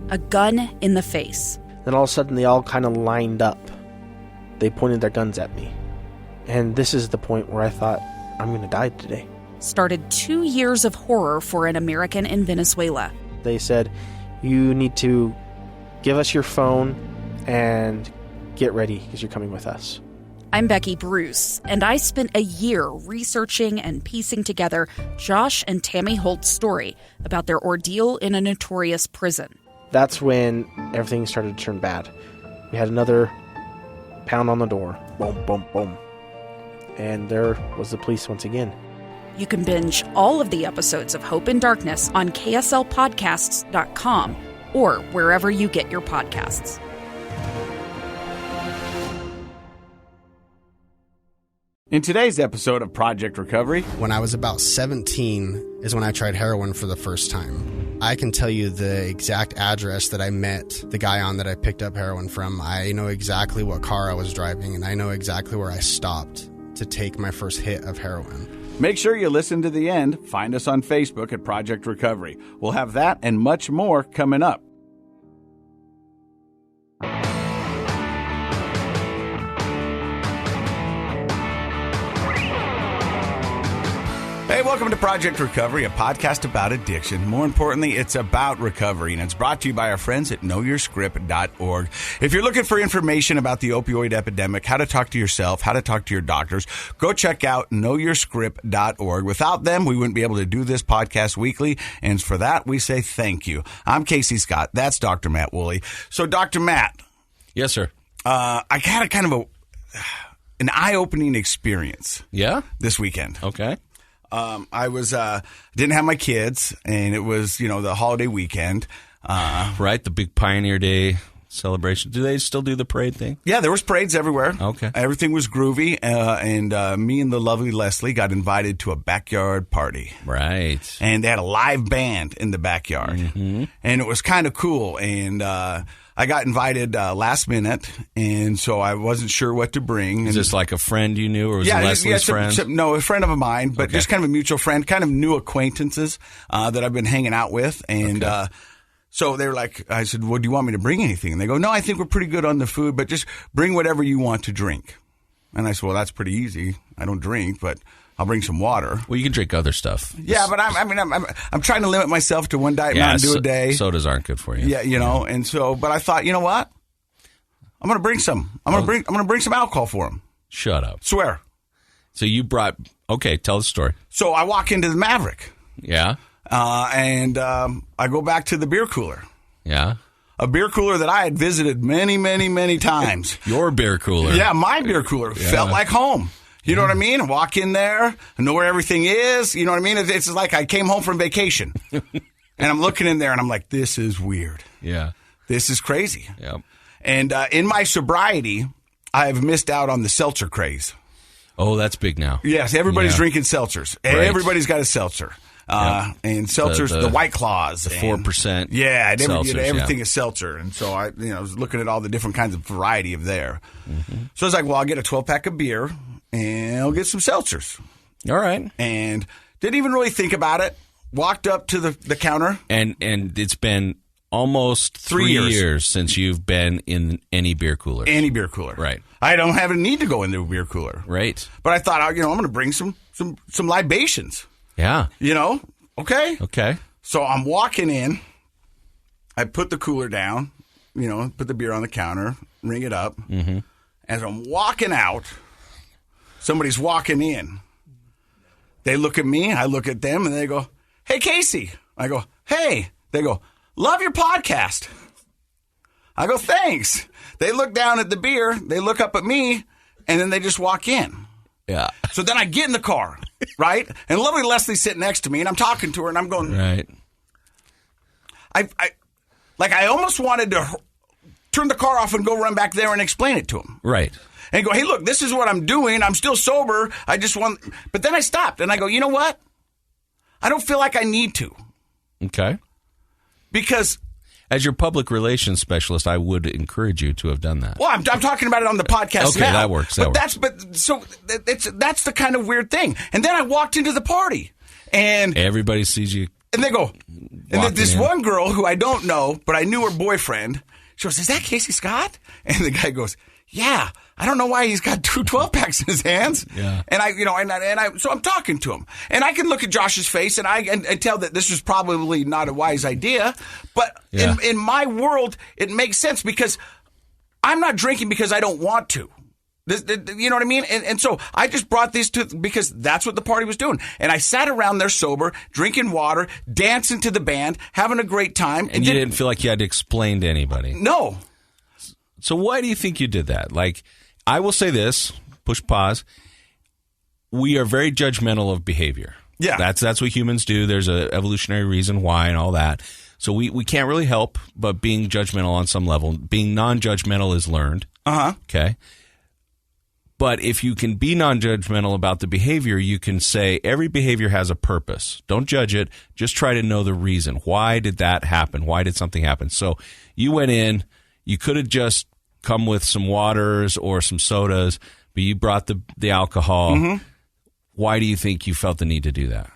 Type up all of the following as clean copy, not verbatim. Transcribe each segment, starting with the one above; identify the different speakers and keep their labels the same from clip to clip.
Speaker 1: a gun in the face.
Speaker 2: Then all of a sudden, they all kind of lined up. They pointed their guns at me. And this is the point where I thought, I'm going to die today.
Speaker 1: Started 2 years of horror for an American in Venezuela.
Speaker 2: They said, you need to give us your phone and get ready because you're coming with us.
Speaker 1: I'm Becky Bruce, and I spent a year researching and piecing together Josh and Tammy Holt's story about their ordeal in a notorious prison.
Speaker 2: That's when everything started to turn bad. We had another pound on the door. Boom, boom, boom. And there was the police once again.
Speaker 1: You can binge all of the episodes of Hope in Darkness on kslpodcasts.com or wherever you get your podcasts.
Speaker 3: In today's episode of Project Recovery...
Speaker 4: When I was about 17 is when I tried heroin for the first time. I can tell you the exact address that I met the guy on that I picked up heroin from. I know exactly what car I was driving, and I know exactly where I stopped to take my first hit of heroin.
Speaker 3: Make sure you listen to the end. Find us on Facebook at Project Recovery. We'll have that and much more coming up. Hey, welcome to Project Recovery, a podcast about addiction. More importantly, it's about recovery, and it's brought to you by our friends at KnowYourScript.org. If you're looking for information about the opioid epidemic, how to talk to yourself, how to talk to your doctors, go check out KnowYourScript.org. Without them, we wouldn't be able to do this podcast weekly, and for that, we say thank you. I'm Casey Scott. That's Dr. Matt Woolley. So, Dr. Matt.
Speaker 5: Yes, sir.
Speaker 3: I had a kind of an eye-opening experience.
Speaker 5: Yeah?
Speaker 3: This weekend.
Speaker 5: Okay.
Speaker 3: I was didn't have my kids, and it was, the holiday weekend.
Speaker 5: Right, the big Pioneer Day celebration. Do they still do the parade thing?
Speaker 3: Yeah, there was parades everywhere.
Speaker 5: Okay.
Speaker 3: Everything was groovy, and me and the lovely Leslie got invited to a backyard party.
Speaker 5: Right.
Speaker 3: And they had a live band in the backyard, and it was kind of cool, and I got invited last minute, and so I wasn't sure what to bring.
Speaker 5: Is this like a friend you knew, or was it Leslie's friend?
Speaker 3: No, a friend of mine, but just kind of a mutual friend, kind of new acquaintances that I've been hanging out with. And so they were like, I said, well, do you want me to bring anything? And they go, no, I think we're pretty good on the food, but just bring whatever you want to drink. And I said, well, that's pretty easy. I don't drink, but I'll bring some water.
Speaker 5: Well, you can drink other stuff.
Speaker 3: Yeah, but I'm trying to limit myself to one Diet Mountain Dew a day.
Speaker 5: Sodas aren't good for you.
Speaker 3: Yeah, and so, but I thought, you know what? I'm going to bring some. I'm going to bring some alcohol for them.
Speaker 5: Shut up.
Speaker 3: Swear.
Speaker 5: So you brought. Okay, tell the story.
Speaker 3: So I walk into the Maverick.
Speaker 5: Yeah.
Speaker 3: And I go back to the beer cooler.
Speaker 5: Yeah.
Speaker 3: A beer cooler that I had visited many, many, many times.
Speaker 5: Your beer cooler.
Speaker 3: Yeah, my beer cooler.
Speaker 5: Yeah.
Speaker 3: Felt like home. You know what I mean? I walk in there, I know where everything is. You know what I mean? It's like I came home from vacation. And I'm looking in there, and I'm like, this is weird.
Speaker 5: Yeah.
Speaker 3: This is crazy.
Speaker 5: Yep.
Speaker 3: And in my sobriety, I've missed out on the seltzer craze.
Speaker 5: Oh, that's big now.
Speaker 3: Yes, everybody's drinking seltzers.
Speaker 5: Right.
Speaker 3: Everybody's got a seltzer. And seltzers, the White Claws.
Speaker 5: The 4%.
Speaker 3: Yeah,
Speaker 5: seltzers,
Speaker 3: everything is seltzer. And so I was looking at all the different kinds of variety of there. So I was like, well, I'll get a 12-pack of beer, and I'll get some seltzers.
Speaker 5: All right.
Speaker 3: And didn't even really think about it. Walked up to the counter.
Speaker 5: And it's been almost 3 years since you've been in any beer cooler.
Speaker 3: Any beer cooler.
Speaker 5: Right.
Speaker 3: I don't have a need to go into a beer cooler.
Speaker 5: Right.
Speaker 3: But I thought, I'm going to bring some libations.
Speaker 5: Yeah.
Speaker 3: Okay?
Speaker 5: Okay.
Speaker 3: So I'm walking in. I put the cooler down, put the beer on the counter, ring it up. Mm-hmm. As I'm walking out, somebody's walking in. They look at me, I look at them, and they go, hey, Casey. I go, hey. They go, love your podcast. I go, thanks. They look down at the beer, they look up at me, and then they just walk in.
Speaker 5: Yeah.
Speaker 3: So then I get in the car, right? And lovely Leslie's sitting next to me, and I'm talking to her, and I'm going,
Speaker 5: right.
Speaker 3: I almost wanted to turn the car off and go run back there and explain it to him.
Speaker 5: Right.
Speaker 3: And go, hey, look, this is what I'm doing. I'm still sober. I just want, but then I stopped, and I go, you know what? I don't feel like I need to.
Speaker 5: Okay.
Speaker 3: Because
Speaker 5: as your public relations specialist, I would encourage you to have done that.
Speaker 3: Well, I'm talking about it on the podcast
Speaker 5: okay,
Speaker 3: now.
Speaker 5: that works.
Speaker 3: That's the kind of weird thing. And then I walked into the party, and
Speaker 5: everybody sees you
Speaker 3: And they go, and then this one girl who I don't know, but I knew her boyfriend, she goes, is that Casey Scott? And the guy goes, yeah, I don't know why he's got 2 12-packs in his hands.
Speaker 5: Yeah.
Speaker 3: And so I'm talking to him. And I can look at Josh's face and tell that this was probably not a wise idea. But in my world, it makes sense because I'm not drinking because I don't want to. You know what I mean? And so I just brought these two because that's what the party was doing. And I sat around there sober, drinking water, dancing to the band, having a great time.
Speaker 5: And you didn't feel like you had to explain to anybody?
Speaker 3: No.
Speaker 5: So why do you think you did that? Like, I will say this, push pause. We are very judgmental of behavior.
Speaker 3: Yeah.
Speaker 5: That's what humans do. There's an evolutionary reason why and all that. So we can't really help but being judgmental on some level. Being non-judgmental is learned.
Speaker 3: Uh-huh.
Speaker 5: Okay. But if you can be non-judgmental about the behavior, you can say every behavior has a purpose. Don't judge it. Just try to know the reason. Why did that happen? Why did something happen? So you went in. You could have just come with some waters or some sodas, but you brought the alcohol.
Speaker 3: Mm-hmm.
Speaker 5: Why do you think you felt the need to do that?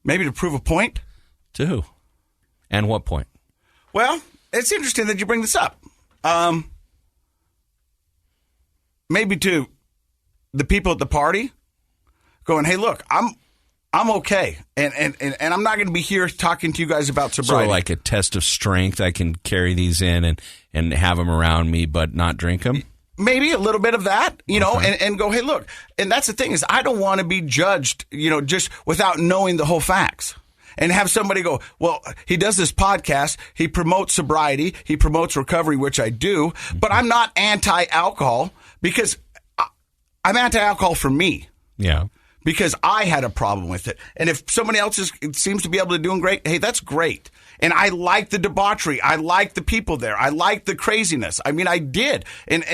Speaker 3: Maybe to prove a point.
Speaker 5: To who? And what point?
Speaker 3: Well, it's interesting that you bring this up. Maybe to the people at the party going, hey, look, I'm okay. And I'm not going to be here talking to you guys about sobriety.
Speaker 5: So like a test of strength, I can carry these in and have them around me but not drink them?
Speaker 3: Maybe a little bit of that, know, and go, hey, look. And that's the thing is I don't want to be judged, just without knowing the whole facts. And have somebody go, well, he does this podcast. He promotes sobriety. He promotes recovery, which I do. But I'm not anti-alcohol because I'm anti-alcohol for me.
Speaker 5: Yeah.
Speaker 3: Because I had a problem with it. And if somebody else seems to be able to do great, hey, that's great. And I like the debauchery. I like the people there. I like the craziness. I mean, I did. And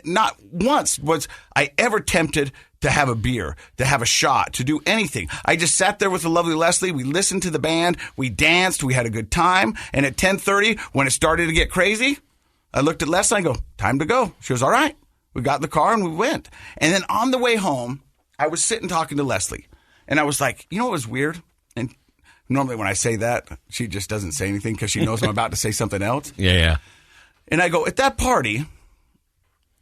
Speaker 3: not once was I ever tempted to have a beer, to have a shot, to do anything. I just sat there with the lovely Leslie. We listened to the band. We danced. We had a good time. And at 10:30, when it started to get crazy, I looked at Leslie and I go, time to go. She goes, all right. We got in the car and we went. And then on the way home, I was sitting talking to Leslie. And I was like, you know what was weird? And normally when I say that, she just doesn't say anything because she knows I'm about to say something else.
Speaker 5: Yeah.
Speaker 3: And I go, at that party,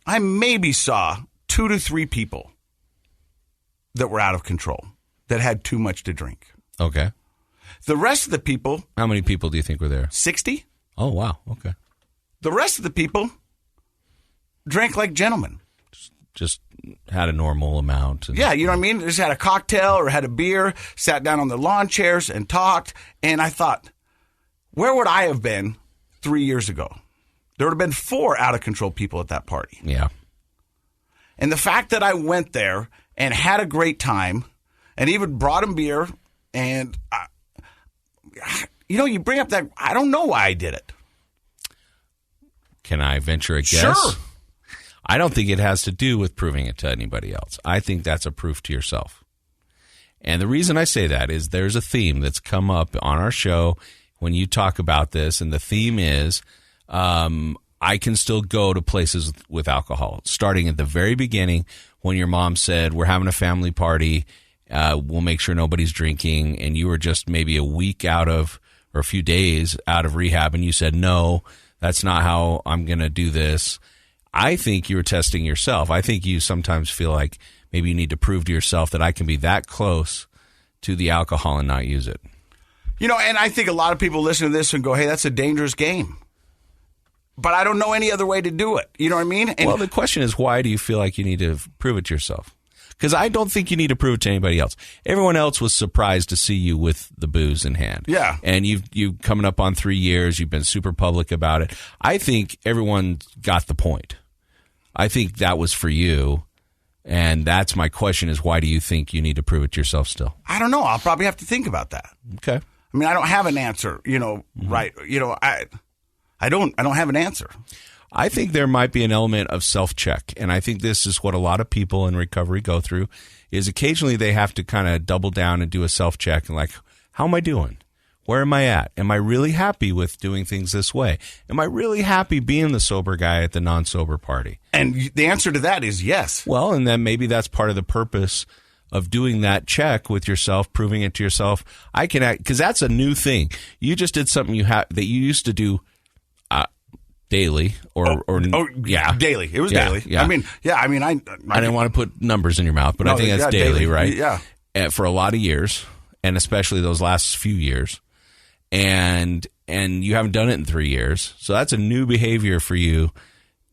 Speaker 3: I maybe saw 2 to 3 people that were out of control, that had too much to drink.
Speaker 5: Okay.
Speaker 3: The rest of the people...
Speaker 5: How many people do you think were there?
Speaker 3: 60.
Speaker 5: Oh, wow. Okay.
Speaker 3: The rest of the people drank like gentlemen.
Speaker 5: Just had a normal amount.
Speaker 3: Yeah, you know what I mean? Just had a cocktail or had a beer, sat down on the lawn chairs and talked. And I thought, where would I have been 3 years ago? There would have been 4 out-of-control people at that party.
Speaker 5: Yeah.
Speaker 3: And the fact that I went there and had a great time and even brought him beer and, you bring up that, I don't know why I did it.
Speaker 5: Can I venture a guess?
Speaker 3: Sure.
Speaker 5: I don't think it has to do with proving it to anybody else. I think that's a proof to yourself. And the reason I say that is there's a theme that's come up on our show when you talk about this, and the theme is I can still go to places with alcohol, starting at the very beginning when your mom said, we're having a family party, we'll make sure nobody's drinking, and you were just maybe a week out of, or a few days out of rehab, and you said, no, that's not how I'm going to do this. I think you were testing yourself. I think you sometimes feel like maybe you need to prove to yourself that I can be that close to the alcohol and not use it.
Speaker 3: And I think a lot of people listen to this and go, hey, that's a dangerous game. But I don't know any other way to do it. You know what I mean? And
Speaker 5: well, the question is, why do you feel like you need to prove it to yourself? Because I don't think you need to prove it to anybody else. Everyone else was surprised to see you with the booze in hand.
Speaker 3: Yeah.
Speaker 5: And you've coming up on 3 years. You've been super public about it. I think everyone got the point. I think that was for you. And that's my question is, why do you think you need to prove it to yourself still?
Speaker 3: I don't know. I'll probably have to think about that.
Speaker 5: Okay.
Speaker 3: I mean, I don't have an answer, right. I don't have an answer.
Speaker 5: I think there might be an element of self-check, and I think this is what a lot of people in recovery go through, is occasionally they have to kind of double down and do a self-check and like, how am I doing? Where am I at? Am I really happy with doing things this way? Am I really happy being the sober guy at the non-sober party?
Speaker 3: And the answer to that is yes.
Speaker 5: Well, and then maybe that's part of the purpose of doing that check with yourself, proving it to yourself. I can act, because that's a new thing. You just did something that you used to do daily
Speaker 3: daily. It was daily.
Speaker 5: Yeah.
Speaker 3: I
Speaker 5: didn't want to put numbers in your mouth, but I think that's daily, right?
Speaker 3: Yeah.
Speaker 5: And for a lot of years, and especially those last few years, and you haven't done it in 3 years. So that's a new behavior for you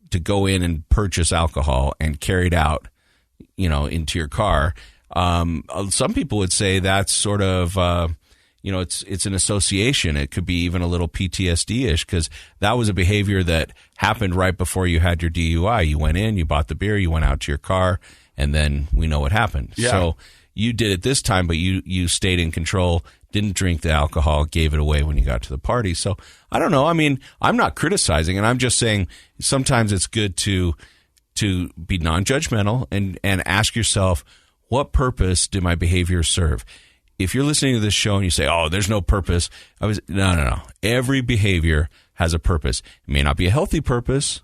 Speaker 5: to go in and purchase alcohol and carry it out, into your car. Some people would say that's sort of, it's an association. It could be even a little PTSD-ish, because that was a behavior that happened right before you had your DUI. You went in, you bought the beer, you went out to your car, and then we know what happened.
Speaker 3: Yeah.
Speaker 5: So you did it this time, but you stayed in control, didn't drink the alcohol, gave it away when you got to the party. So I don't know. I mean, I'm not criticizing, and I'm just saying sometimes it's good to be non-judgmental and ask yourself, what purpose did my behavior serve? If you're listening to this show and you say, oh, there's no purpose, no. Every behavior has a purpose. It may not be a healthy purpose,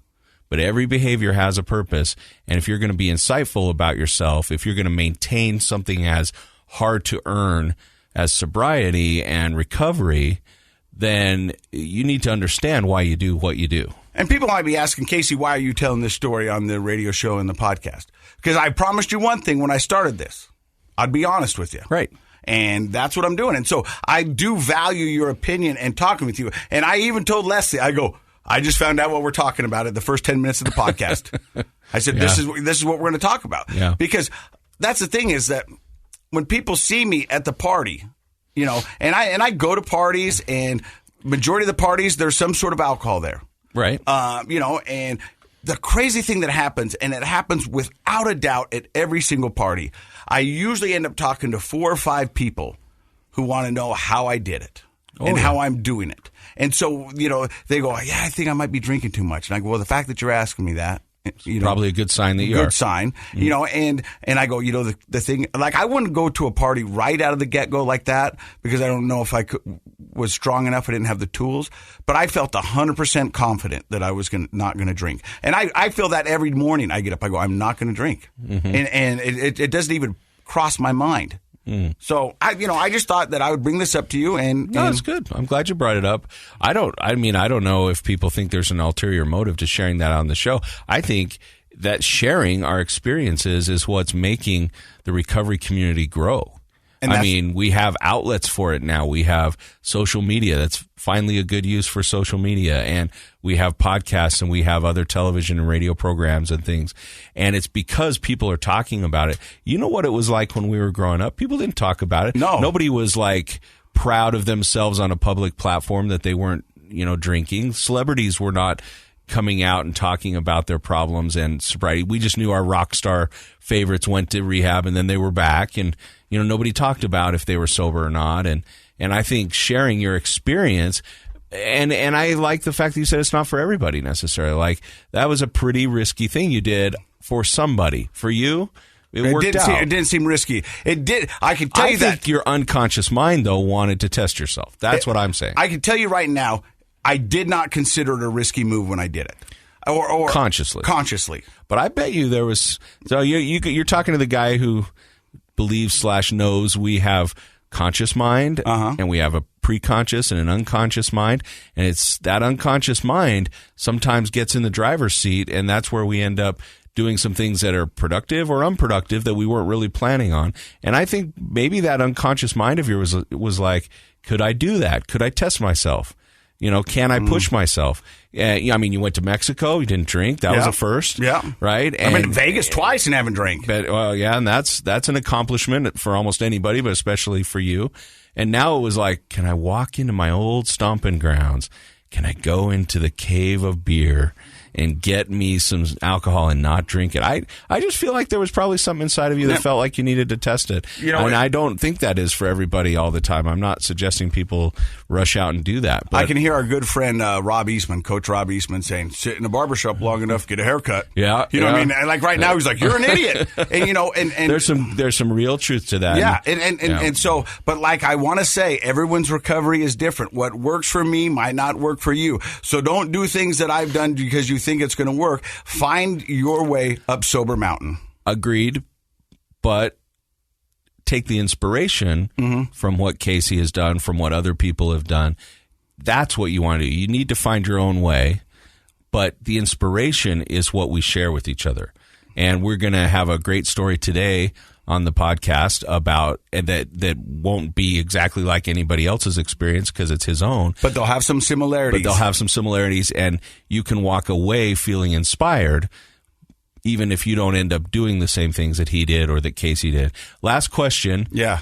Speaker 5: but every behavior has a purpose. And if you're going to be insightful about yourself, if you're going to maintain something as hard to earn as sobriety and recovery, then you need to understand why you do what you do.
Speaker 3: And people might be asking, Casey, why are you telling this story on the radio show and the podcast? Because I promised you one thing when I started this. I'd be honest with you.
Speaker 5: Right.
Speaker 3: And that's what I'm doing. And so I do value your opinion and talking with you. And I even told Leslie, I just found out what we're talking about at the first 10 minutes of the podcast. I said, this is what we're going to talk about.
Speaker 5: Yeah.
Speaker 3: Because that's the thing, is that when people see me at the party, and I go to parties, and majority of the parties, there's some sort of alcohol there.
Speaker 5: Right.
Speaker 3: And the crazy thing that happens, and it happens without a doubt at every single party, I usually end up talking to 4 or 5 people who want to know how I did it how I'm doing it. And so, they go, yeah, I think I might be drinking too much. And I go, well, the fact that you're asking me that,
Speaker 5: probably a good sign that you are.
Speaker 3: Good sign, and I go, the thing, like, I wouldn't go to a party right out of the get-go like that, because I don't know if I was strong enough. I didn't have the tools, but I felt 100% confident that I was not going to drink. And I feel that every morning I get up, I go, I'm not going to drink. Mm-hmm. And it doesn't even cross my mind. So I just thought that I would bring this up to you, and
Speaker 5: it's good. I'm glad you brought it up. I don't know if people think there's an ulterior motive to sharing that on the show. I think that sharing our experiences is what's making the recovery community grow. And we have outlets for it now. We have social media. That's finally a good use for social media. And we have podcasts, and we have other television and radio programs and things. And it's because people are talking about it. You know what it was like when we were growing up? People didn't talk about it.
Speaker 3: No.
Speaker 5: Nobody was like proud of themselves on a public platform that they weren't, drinking. Celebrities were not coming out and talking about their problems and sobriety. We just knew our rock star favorites went to rehab and then they were back, and nobody talked about if they were sober or not. And I think sharing your experience, and I like the fact that you said it's not for everybody necessarily. Like, that was a pretty risky thing you did for somebody. For you, it worked out.
Speaker 3: It didn't seem risky. It did. I can tell you that.
Speaker 5: I think your unconscious mind, though, wanted to test yourself. That's what I'm saying.
Speaker 3: I can tell you right now, I did not consider it a risky move when I did it. Or consciously. But
Speaker 5: I bet you there was. So you're talking to the guy who believes / knows we have conscious mind, and we have a preconscious and an unconscious mind, and it's that unconscious mind sometimes gets in the driver's seat, and that's where we end up doing some things that are productive or unproductive that we weren't really planning on. And I think maybe that unconscious mind of yours was like, could I do that? Could I test myself? Can I push myself? You went to Mexico. You didn't drink. That was a first.
Speaker 3: Yeah.
Speaker 5: Right?
Speaker 3: And I've been to Vegas twice and haven't drank.
Speaker 5: And that's an accomplishment for almost anybody, but especially for you. And now it was like, can I walk into my old stomping grounds? Can I go into the cave of beer and get me some alcohol and not drink it? I just feel like there was probably something inside of you that felt like you needed to test it. And I don't think that is for everybody all the time. I'm not suggesting people rush out and do that. But
Speaker 3: I can hear our good friend Rob Eastman, Coach Rob Eastman, saying, sit in a barbershop long enough, get a haircut.
Speaker 5: Yeah.
Speaker 3: You know what I mean? And like right now, he's like, you're an idiot. And
Speaker 5: there's some real truth to that.
Speaker 3: Yeah. And so, but like I want to say, everyone's recovery is different. What works for me might not work for you. So don't do things that I've done because you think it's going to work. Find your way up sober mountain.
Speaker 5: Agreed. But take the inspiration from what Casey has done, from what other people have done. That's what you want to do. You need to find your own way, but the inspiration is what we share with each other. And we're going to have a great story today on the podcast about that won't be exactly like anybody else's experience because it's his own.
Speaker 3: But they'll have some similarities. And you can walk away feeling inspired even if you don't end up doing the same things that he did or that Casey did. Last question. Yeah.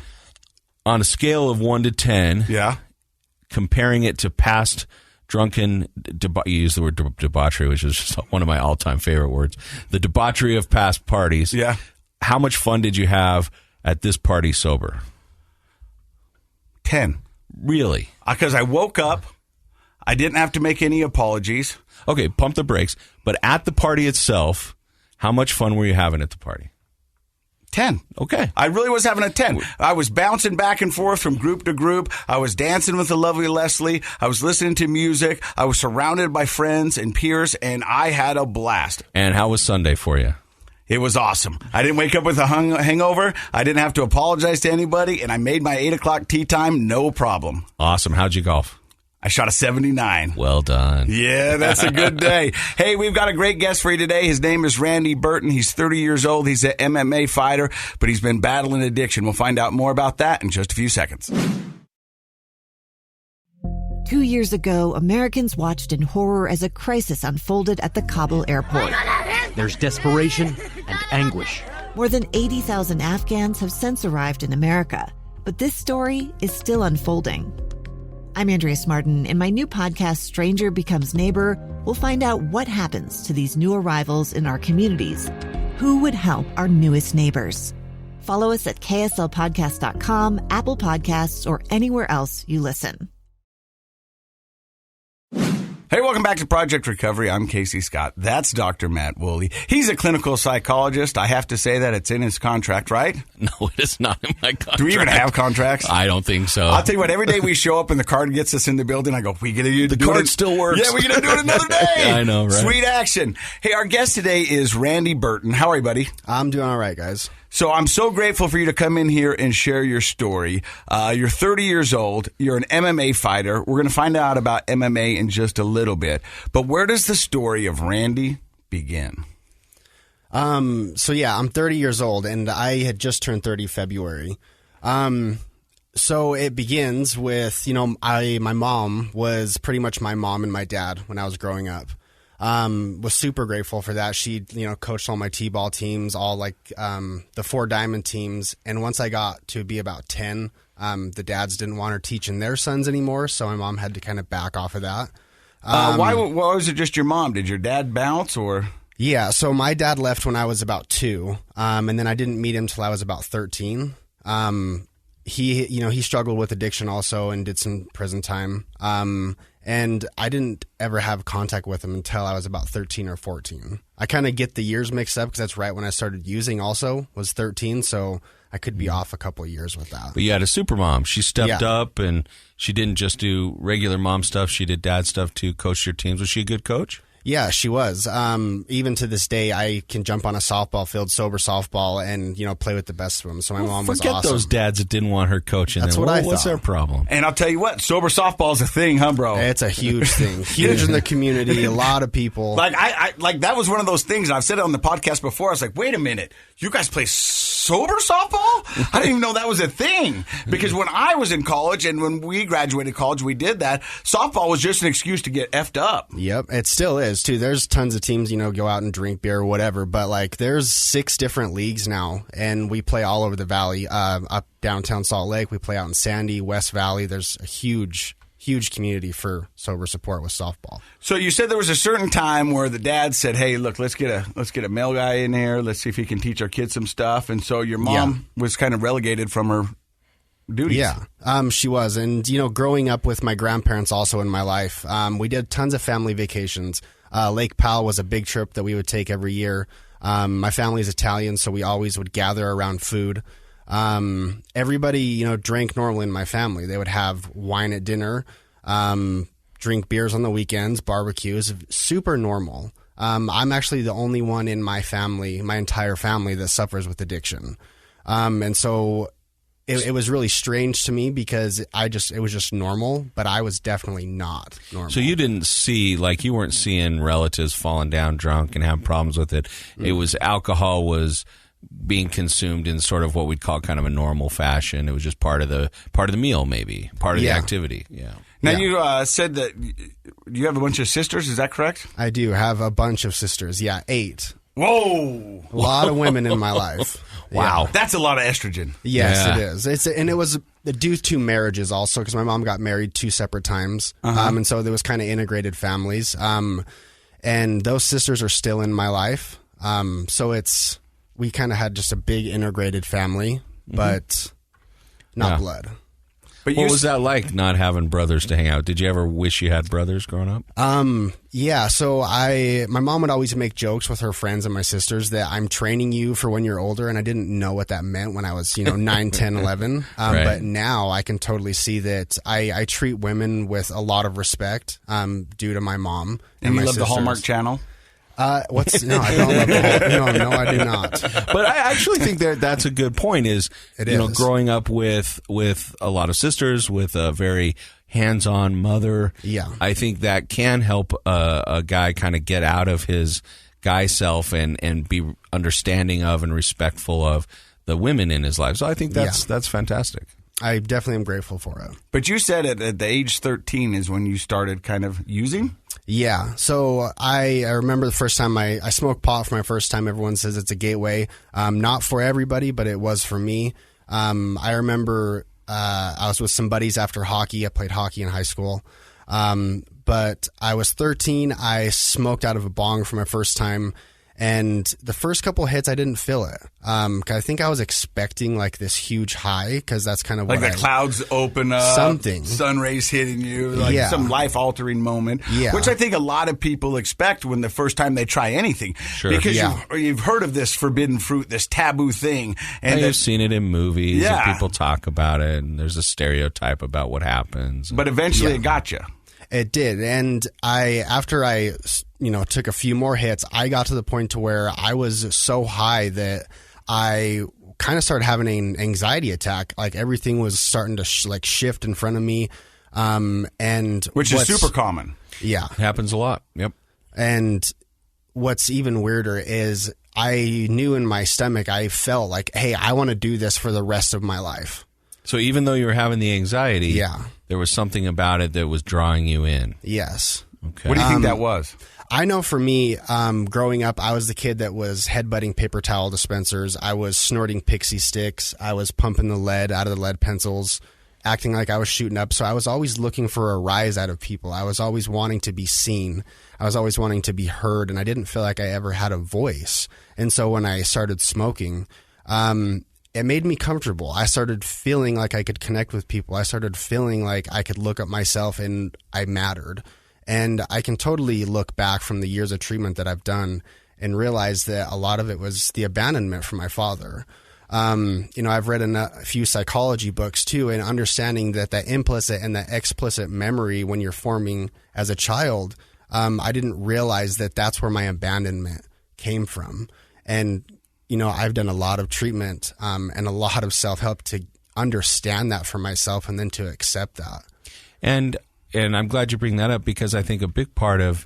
Speaker 5: On a scale of 1 to 10, comparing it to past drunken, you use the word debauchery, which is just one of my all-time favorite words. The debauchery of past parties.
Speaker 3: Yeah.
Speaker 5: How much fun did you have at this party sober?
Speaker 3: 10.
Speaker 5: Really?
Speaker 3: Because I woke up. I didn't have to make any apologies.
Speaker 5: Okay, pump the brakes. But at the party itself, how much fun were you having at the party?
Speaker 3: 10.
Speaker 5: Okay.
Speaker 3: I really was having a 10. I was bouncing back and forth from group to group. I was dancing with the lovely Leslie. I was listening to music. I was surrounded by friends and peers, and I had a blast.
Speaker 5: And how was Sunday for you?
Speaker 3: It was awesome. I didn't wake up with a hangover. I didn't have to apologize to anybody, and I made my 8 o'clock tea time no problem.
Speaker 5: Awesome. How'd you golf?
Speaker 3: I shot a 79.
Speaker 5: Well done.
Speaker 3: Yeah, that's a good day. Hey, we've got a great guest for you today. His name is Randy Burton. He's 30 years old. He's an MMA fighter, but he's been battling addiction. We'll find out more about that in just a few seconds.
Speaker 6: 2 years ago, Americans watched in horror as a crisis unfolded at the Kabul airport.
Speaker 7: There's desperation and anguish.
Speaker 6: More than 80,000 Afghans have since arrived in America, but this story is still unfolding. I'm Andrea Smartin. In my new podcast, Stranger Becomes Neighbor, we'll find out what happens to these new arrivals in our communities. Who would help our newest neighbors? Follow us at kslpodcast.com, Apple Podcasts, or anywhere else you listen.
Speaker 3: Hey, welcome back to Project Recovery. I'm Casey Scott. That's Dr. Matt Woolley. He's a clinical psychologist. I have to say that it's in his contract, right?
Speaker 5: No, it is not in my contract.
Speaker 3: Do we even have contracts?
Speaker 5: I don't think so.
Speaker 3: I'll tell you what, every day we show up and the card gets us in the building, I go, we going to do
Speaker 5: the card still works.
Speaker 3: Yeah, we're going to do it another day.
Speaker 5: I know, right?
Speaker 3: Sweet action. Hey, our guest today is Randy Burton. How are you, buddy?
Speaker 4: I'm doing all right, guys.
Speaker 3: So I'm so grateful for you to come in here and share your story. You're 30 years old. You're an MMA fighter. We're going to find out about MMA in just a little bit. But where does the story of Randy begin?
Speaker 4: I'm 30 years old, and I had just turned 30 February. So it begins with, my mom was pretty much my mom and my dad when I was growing up. Was super grateful for that. She, coached all my T-ball teams, all the 4 diamond teams. And once I got to be about 10, the dads didn't want her teaching their sons anymore. So my mom had to kind of back off of that.
Speaker 3: Why was it just your mom? Did your dad bounce or?
Speaker 4: Yeah. So my dad left when I was about 2. And then I didn't meet him till I was about 13. He struggled with addiction also and did some prison time. And I didn't ever have contact with him until I was about 13 or 14. I kind of get the years mixed up because that's right when I started using also, was 13. So I could be off a couple of years with that.
Speaker 5: But you had a super mom. She stepped up and she didn't just do regular mom stuff. She did dad stuff too, coached your teams. Was she a good coach?
Speaker 4: Yeah, she was. Even to this day, I can jump on a softball field, sober softball, and play with the best of them. So my mom was awesome.
Speaker 5: Forget those dads that didn't want her coaching.
Speaker 4: That's what I thought.
Speaker 5: What's their problem?
Speaker 3: And I'll tell you what, sober softball is a thing, huh, bro?
Speaker 4: It's a huge thing, huge in the community. A lot of people.
Speaker 3: I that was one of those things. And I've said it on the podcast before. I was like, wait a minute, you guys play sober softball? I didn't even know that was a thing. Because when I was in college and when we graduated college, we did that. Softball was just an excuse to get effed up.
Speaker 4: Yep, it still is too. There's tons of teams, go out and drink beer or whatever, but there's 6 different leagues now, and we play all over the valley. Up downtown Salt Lake, we play out in Sandy, West Valley. There's a huge community for sober support with softball.
Speaker 3: So you said there was a certain time where the dad said, "Hey, look, let's get a male guy in here. Let's see if he can teach our kids some stuff." And so your mom was kind of relegated from her duties.
Speaker 4: Yeah, she was. And, growing up with my grandparents also in my life, we did tons of family vacations. Lake Powell was a big trip that we would take every year. My family is Italian, so we always would gather around food. Everybody, drank normally in my family. They would have wine at dinner, drink beers on the weekends, barbecues, super normal. I'm actually the only one in my family, my entire family, that suffers with addiction. And so it was really strange to me because it was just normal, but I was definitely not normal.
Speaker 5: So you didn't see, like, you weren't seeing relatives falling down drunk and having problems with it. It was alcohol was being consumed in sort of what we'd call kind of a normal fashion. It was just part of the meal, maybe part of the activity. Yeah.
Speaker 3: Now you said that you have a bunch of sisters. Is that correct?
Speaker 4: I do have a bunch of sisters. Yeah, 8.
Speaker 3: Whoa!
Speaker 4: A lot of women in my life.
Speaker 3: Wow,
Speaker 4: Yeah.
Speaker 3: that's a lot of estrogen.
Speaker 4: Yes, it is. And it was due to marriages also, because my mom got married 2 separate times, and so there was kind of integrated families. And those sisters are still in my life. So we kind of had just a big integrated family, but not blood.
Speaker 5: But what was that like, not having brothers to hang out? Did you ever wish you had brothers growing up?
Speaker 4: Yeah. So my mom would always make jokes with her friends and my sisters that I'm training you for when you're older. And I didn't know what that meant when I was, 9, 10, 11.
Speaker 5: Right.
Speaker 4: But now I can totally see that I treat women with a lot of respect, due to my mom
Speaker 3: And you
Speaker 4: my
Speaker 3: love the
Speaker 4: sisters.
Speaker 3: Hallmark Channel?
Speaker 4: No, I don't love the whole, no, I do not.
Speaker 5: But I actually think that's a good point is, growing up with a lot of sisters, with a very hands-on mother.
Speaker 4: Yeah.
Speaker 5: I think that can help a guy kind of get out of his guy self and be understanding of and respectful of the women in his life. So I think that's fantastic.
Speaker 4: I definitely am grateful for it.
Speaker 3: But you said at the age 13 is when you started kind of using?
Speaker 4: Yeah. So I remember the first time I smoked pot for my first time. Everyone says it's a gateway. Not for everybody, but it was for me. I remember I was with some buddies after hockey. I played hockey in high school. But I was 13. I smoked out of a bong for my first time. And the first couple hits, I didn't feel it. I think I was expecting like this huge high, because that's kind of
Speaker 3: like
Speaker 4: what
Speaker 3: the clouds open up,
Speaker 4: something,
Speaker 3: sun rays hitting you, like some life altering moment.
Speaker 4: Yeah.
Speaker 3: Which I think a lot of people expect when the first time they try anything, because you've heard of this forbidden fruit, this taboo thing,
Speaker 5: and you've seen it in movies. And people talk about it, and there's a stereotype about what happens.
Speaker 3: But eventually, it got you.
Speaker 4: It did. And after I took a few more hits, I got to the point to where I was so high that I kind of started having an anxiety attack. Like everything was starting to shift in front of me.
Speaker 3: Which is super common.
Speaker 4: Yeah.
Speaker 5: It happens a lot. Yep.
Speaker 4: And what's even weirder is I knew in my stomach, I felt like, hey, I want to do this for the rest of my life.
Speaker 5: So even though you were having the anxiety, there was something about it that was drawing you in.
Speaker 4: Yes.
Speaker 5: Okay.
Speaker 3: What do you think that was?
Speaker 4: I know for me, growing up, I was the kid that was headbutting paper towel dispensers. I was snorting pixie sticks. I was pumping the lead out of the lead pencils, acting like I was shooting up. So I was always looking for a rise out of people. I was always wanting to be seen. I was always wanting to be heard, and I didn't feel like I ever had a voice. And so when I started smoking, it made me comfortable. I started feeling like I could connect with people. I started feeling like I could look at myself and I mattered. And I can totally look back from the years of treatment that I've done and realize that a lot of it was the abandonment from my father. I've read a few psychology books too, and understanding that implicit and the explicit memory when you're forming as a child, I didn't realize that that's where my abandonment came from. And I've done a lot of treatment and a lot of self-help to understand that for myself and then to accept that. And I'm glad you bring that up, because I think a big part of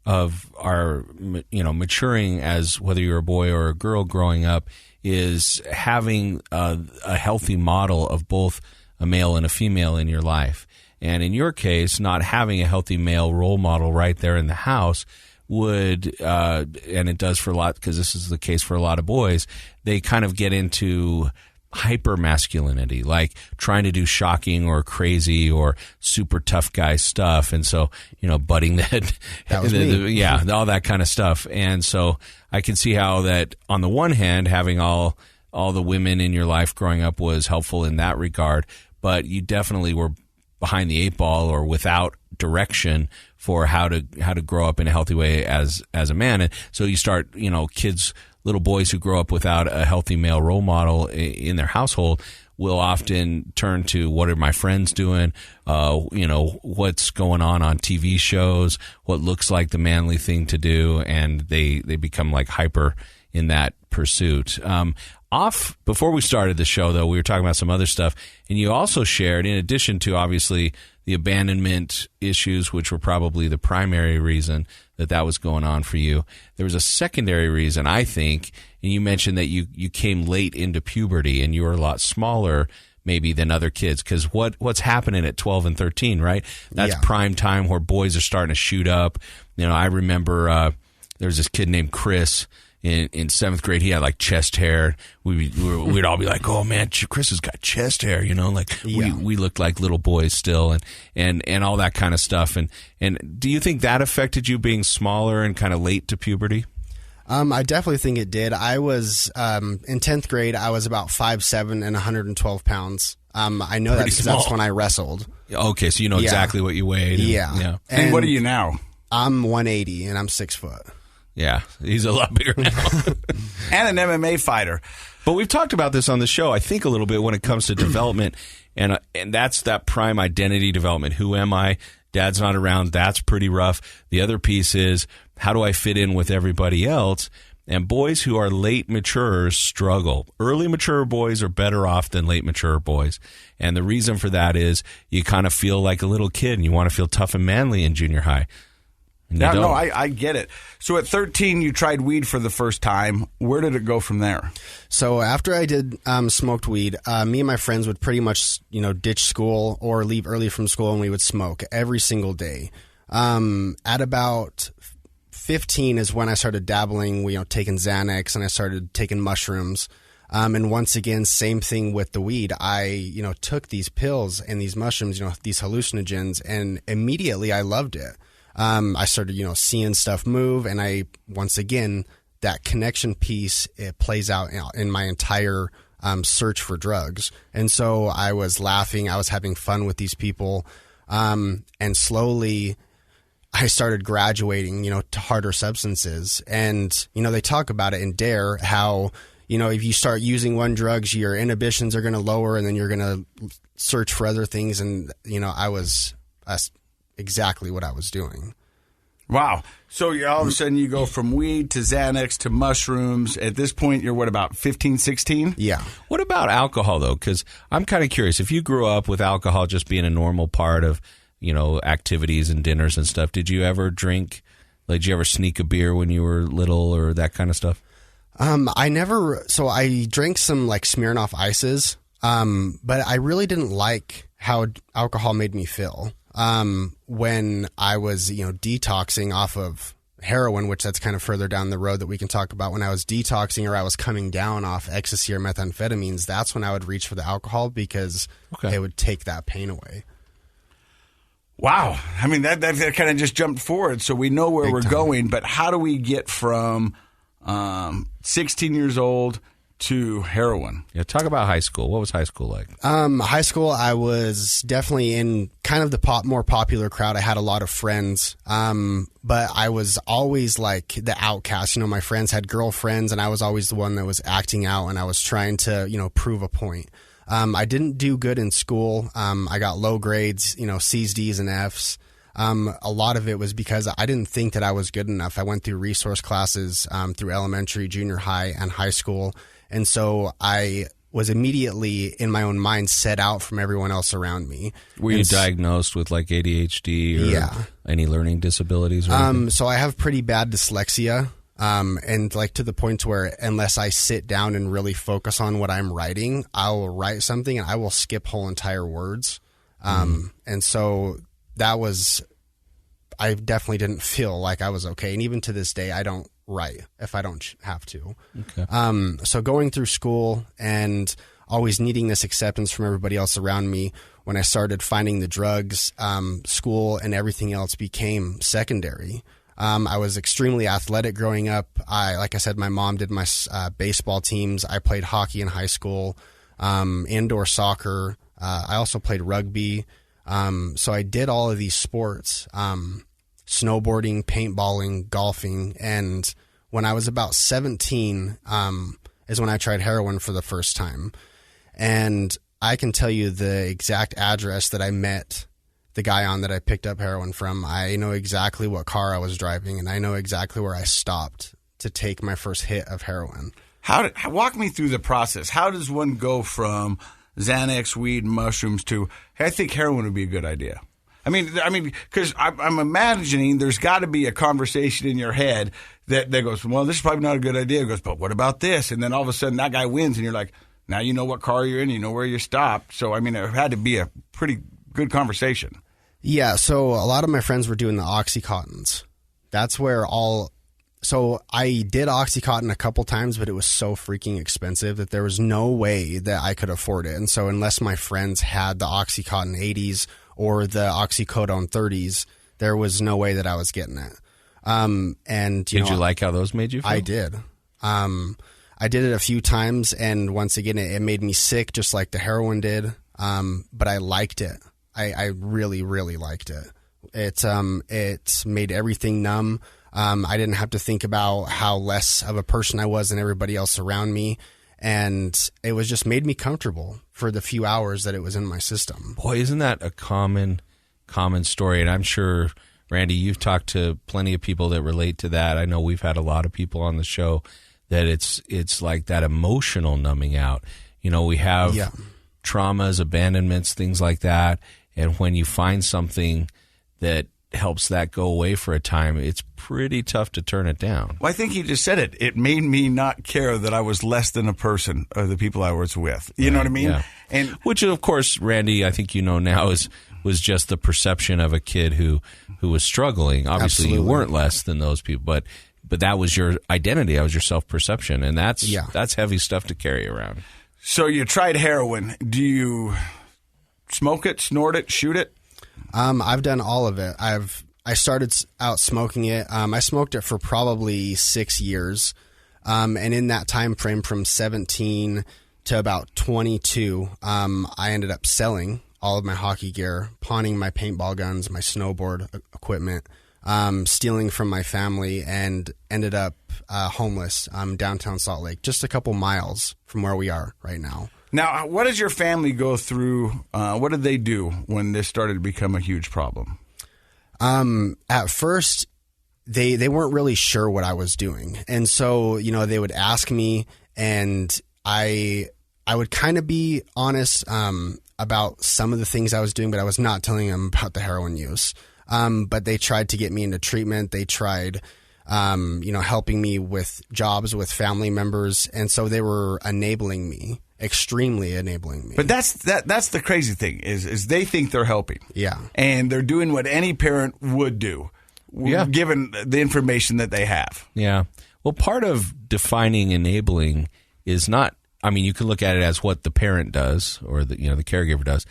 Speaker 4: our maturing as whether you're a boy or a girl growing up is having a healthy model of both a male and a female in your life. And in your case, not having a healthy male role model right there in the house would, and it does for a lot, because this is the case for a lot of boys, they kind of get into hyper masculinity, like trying to do shocking or crazy or super tough guy stuff. And so, butting that was me. All that kind of stuff. And so I can see how that on the one hand, having all the women in your life growing up was helpful in that regard, but you definitely were behind the 8 ball or without direction for how to grow up in a healthy way as a man. And so you start, little boys who grow up without a healthy male role model in their household will often turn to, what are my friends doing? What's going on TV shows, what looks like the manly thing to do. And they become like hyper in that pursuit. On
Speaker 5: Off before we started the show, though, we were talking about some other stuff, and you also shared, in addition to obviously the abandonment issues, which were probably the primary reason that was going on for you, there was a secondary reason, I think, and you mentioned that you came late into puberty and you were a lot smaller maybe than other kids, because what's happening at 12 and 13, right? That's prime time where boys are starting to shoot up. I remember there was this kid named Chris in seventh grade. He had like chest hair. We'd all be like, "Oh man, Chris has got chest hair," we looked like little boys still, and all that kind of stuff. And do you think that affected you being smaller and kind of late to puberty?
Speaker 4: I definitely think it did. I was in 10th grade. I was about 5'7" and 112 pounds. I know that because that's when I wrestled.
Speaker 5: Okay, so you know exactly what you weighed.
Speaker 4: Yeah.
Speaker 3: And what are you now?
Speaker 4: I'm 180 and I'm 6 foot.
Speaker 5: Yeah, he's a lot bigger now.
Speaker 3: And an MMA fighter.
Speaker 5: But we've talked about this on the show, I think, a little bit when it comes to development, and that's that prime identity development. Who am I? Dad's not around. That's pretty rough. The other piece is, how do I fit in with everybody else? And boys who are late maturers struggle. Early mature boys are better off than late mature boys. And the reason for that is you kind of feel like a little kid and you want to feel tough and manly in junior high.
Speaker 3: No, I get it. So at 13, you tried weed for the first time. Where did it go from there?
Speaker 4: So after I did smoked weed, me and my friends would pretty much, ditch school or leave early from school, and we would smoke every single day. At about 15 is when I started dabbling, taking Xanax, and I started taking mushrooms. And once again, same thing with the weed. I, took these pills and these mushrooms, these hallucinogens, and immediately I loved it. I started, seeing stuff move, and once again, that connection piece, it plays out in my entire search for drugs. And so I was laughing, I was having fun with these people, and slowly I started graduating, to harder substances. And, they talk about it in DARE, how, if you start using one drug, your inhibitions are going to lower, and then you're going to search for other things. And, that's exactly what I was doing.
Speaker 3: Wow. So all of a sudden you go from weed to Xanax to mushrooms. At this point, you're about 15, 16?
Speaker 4: Yeah.
Speaker 5: What about alcohol, though? Because I'm kind of curious. If you grew up with alcohol just being a normal part of, activities and dinners and stuff, did you ever drink? Like, did you ever sneak a beer when you were little or that kind of stuff?
Speaker 4: I never. So I drank some like Smirnoff Ices, but I really didn't like how alcohol made me feel. When I was, detoxing off of heroin, which that's kind of further down the road that we can talk about. When I was detoxing or I was coming down off ecstasy or methamphetamines, that's when I would reach for the alcohol because it would take that pain away.
Speaker 3: Wow. I mean, that kind of just jumped forward. So we know where we're going, but how do we get from 16 years old to heroin?
Speaker 5: Yeah, talk about high school. What was high school like?
Speaker 4: High school, I was definitely in kind of the more popular crowd. I had a lot of friends, but I was always like the outcast. My friends had girlfriends, and I was always the one that was acting out, and I was trying to, prove a point. I didn't do good in school. I got low grades, C's, D's, and F's. A lot of it was because I didn't think that I was good enough. I went through resource classes through elementary, junior high, and high school. And so I was immediately, in my own mind, set out from everyone else around me.
Speaker 5: Were you diagnosed with like ADHD or any learning disabilities? Or
Speaker 4: so I have pretty bad dyslexia. And like to the point where unless I sit down and really focus on what I'm writing, I will write something and I will skip whole entire words. And so I definitely didn't feel like I was okay. And even to this day, I don't write if I don't have to.
Speaker 5: Okay.
Speaker 4: So going through school and always needing this acceptance from everybody else around me, when I started finding the drugs, school and everything else became secondary. I was extremely athletic growing up. Like I said, my mom did my baseball teams. I played hockey in high school, indoor soccer. I also played rugby. So I did all of these sports, snowboarding, paintballing, golfing. And when I was about 17, is when I tried heroin for the first time. And I can tell you the exact address that I met the guy on that I picked up heroin from. I know exactly what car I was driving, and I know exactly where I stopped to take my first hit of heroin.
Speaker 3: Walk me through the process. How does one go from Xanax, weed, mushrooms to, hey, I think heroin would be a good idea? I mean, because I'm imagining there's got to be a conversation in your head that goes, well, this is probably not a good idea. It goes, but what about this? And then all of a sudden that guy wins, and you're like, now you know what car you're in, you know where you stopped. So, I mean, it had to be a pretty good conversation.
Speaker 4: Yeah, so a lot of my friends were doing the Oxycontins. That's where So I did Oxycontin a couple times, but it was so freaking expensive that there was no way that I could afford it. And so unless my friends had the Oxycontin 80s or the Oxycodone 30s, there was no way that I was getting it. Did
Speaker 5: you like how those made you feel?
Speaker 4: I did. I did it a few times, and once again, it made me sick just like the heroin did. But I liked it. I really, really liked it. It made everything numb. I didn't have to think about how less of a person I was than everybody else around me. And it was just made me comfortable for the few hours that it was in my system.
Speaker 5: Boy, isn't that a common story? And I'm sure, Randy, you've talked to plenty of people that relate to that. I know we've had a lot of people on the show that it's like that emotional numbing out. You know, we have traumas, abandonments, things like that. And when you find something that helps that go away for a time, it's pretty tough to turn it down.
Speaker 3: Well, I think you just said it. It made me not care that I was less than a person of the people I was with. You know what I mean?
Speaker 5: Yeah.
Speaker 3: And
Speaker 5: which, of course, Randy, I think you know now was just the perception of a kid who was struggling. Obviously,
Speaker 4: Absolutely.
Speaker 5: You weren't less than those people, but that was your identity. That was your self-perception, and that's heavy stuff to carry around.
Speaker 3: So you tried heroin. Do you smoke it, snort it, shoot it?
Speaker 4: I've done all of it. I started out smoking it. I smoked it for probably 6 years. And in that time frame from 17 to about 22, I ended up selling all of my hockey gear, pawning my paintball guns, my snowboard equipment, stealing from my family, and ended up homeless downtown Salt Lake, just a couple miles from where we are right now.
Speaker 3: Now, what does your family go through? What did they do when this started to become a huge problem?
Speaker 4: At first, they weren't really sure what I was doing. And so, you know, they would ask me, and I would kind of be honest about some of the things I was doing, but I was not telling them about the heroin use. But they tried to get me into treatment. They tried, helping me with jobs with family members. And so they were enabling me. Extremely enabling me.
Speaker 3: But that's the crazy thing is they think they're helping.
Speaker 4: Yeah.
Speaker 3: And they're doing what any parent would do, given the information that they have.
Speaker 5: Yeah. Well, part of defining enabling is not, I mean, you can look at it as what the parent does or the caregiver does,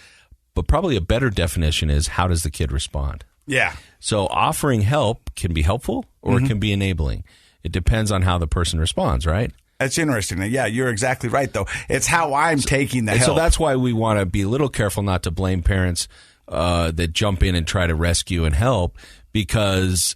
Speaker 5: but probably a better definition is how does the kid respond?
Speaker 3: Yeah.
Speaker 5: So offering help can be helpful or it can be enabling. It depends on how the person responds, right?
Speaker 3: That's interesting. Yeah, you're exactly right, though. It's how I'm taking the help.
Speaker 5: So that's why we want to be a little careful not to blame parents that jump in and try to rescue and help, because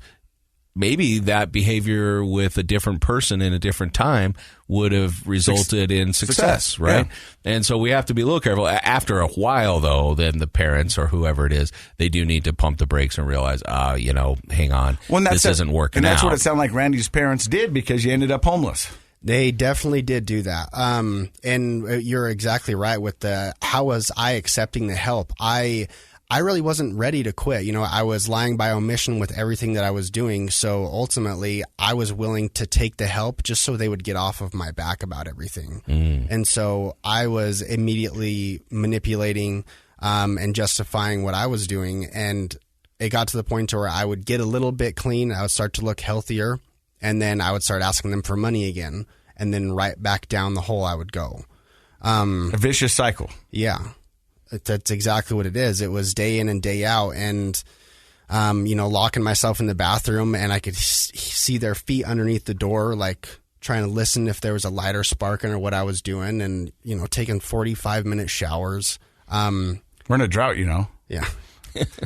Speaker 5: maybe that behavior with a different person in a different time would have resulted in success, right? Yeah. And so we have to be a little careful. After a while, though, then the parents or whoever it is, they do need to pump the brakes and realize, hang on, this isn't working out.
Speaker 3: And that's what it sounded like Randy's parents did, because you ended up homeless.
Speaker 4: They definitely did do that. And you're exactly right with how was I accepting the help? I really wasn't ready to quit. You know, I was lying by omission with everything that I was doing. So ultimately, I was willing to take the help just so they would get off of my back about everything. And so I was immediately manipulating and justifying what I was doing. And it got to the point where I would get a little bit clean. I would start to look healthier. And then I would start asking them for money again. And then right back down the hole I would go.
Speaker 3: A vicious cycle.
Speaker 4: Yeah. That's exactly what it is. It was day in and day out. And, locking myself in the bathroom, and I could see their feet underneath the door, like trying to listen if there was a lighter sparking or what I was doing, and, taking 45-minute showers.
Speaker 3: We're in a drought,
Speaker 4: Yeah.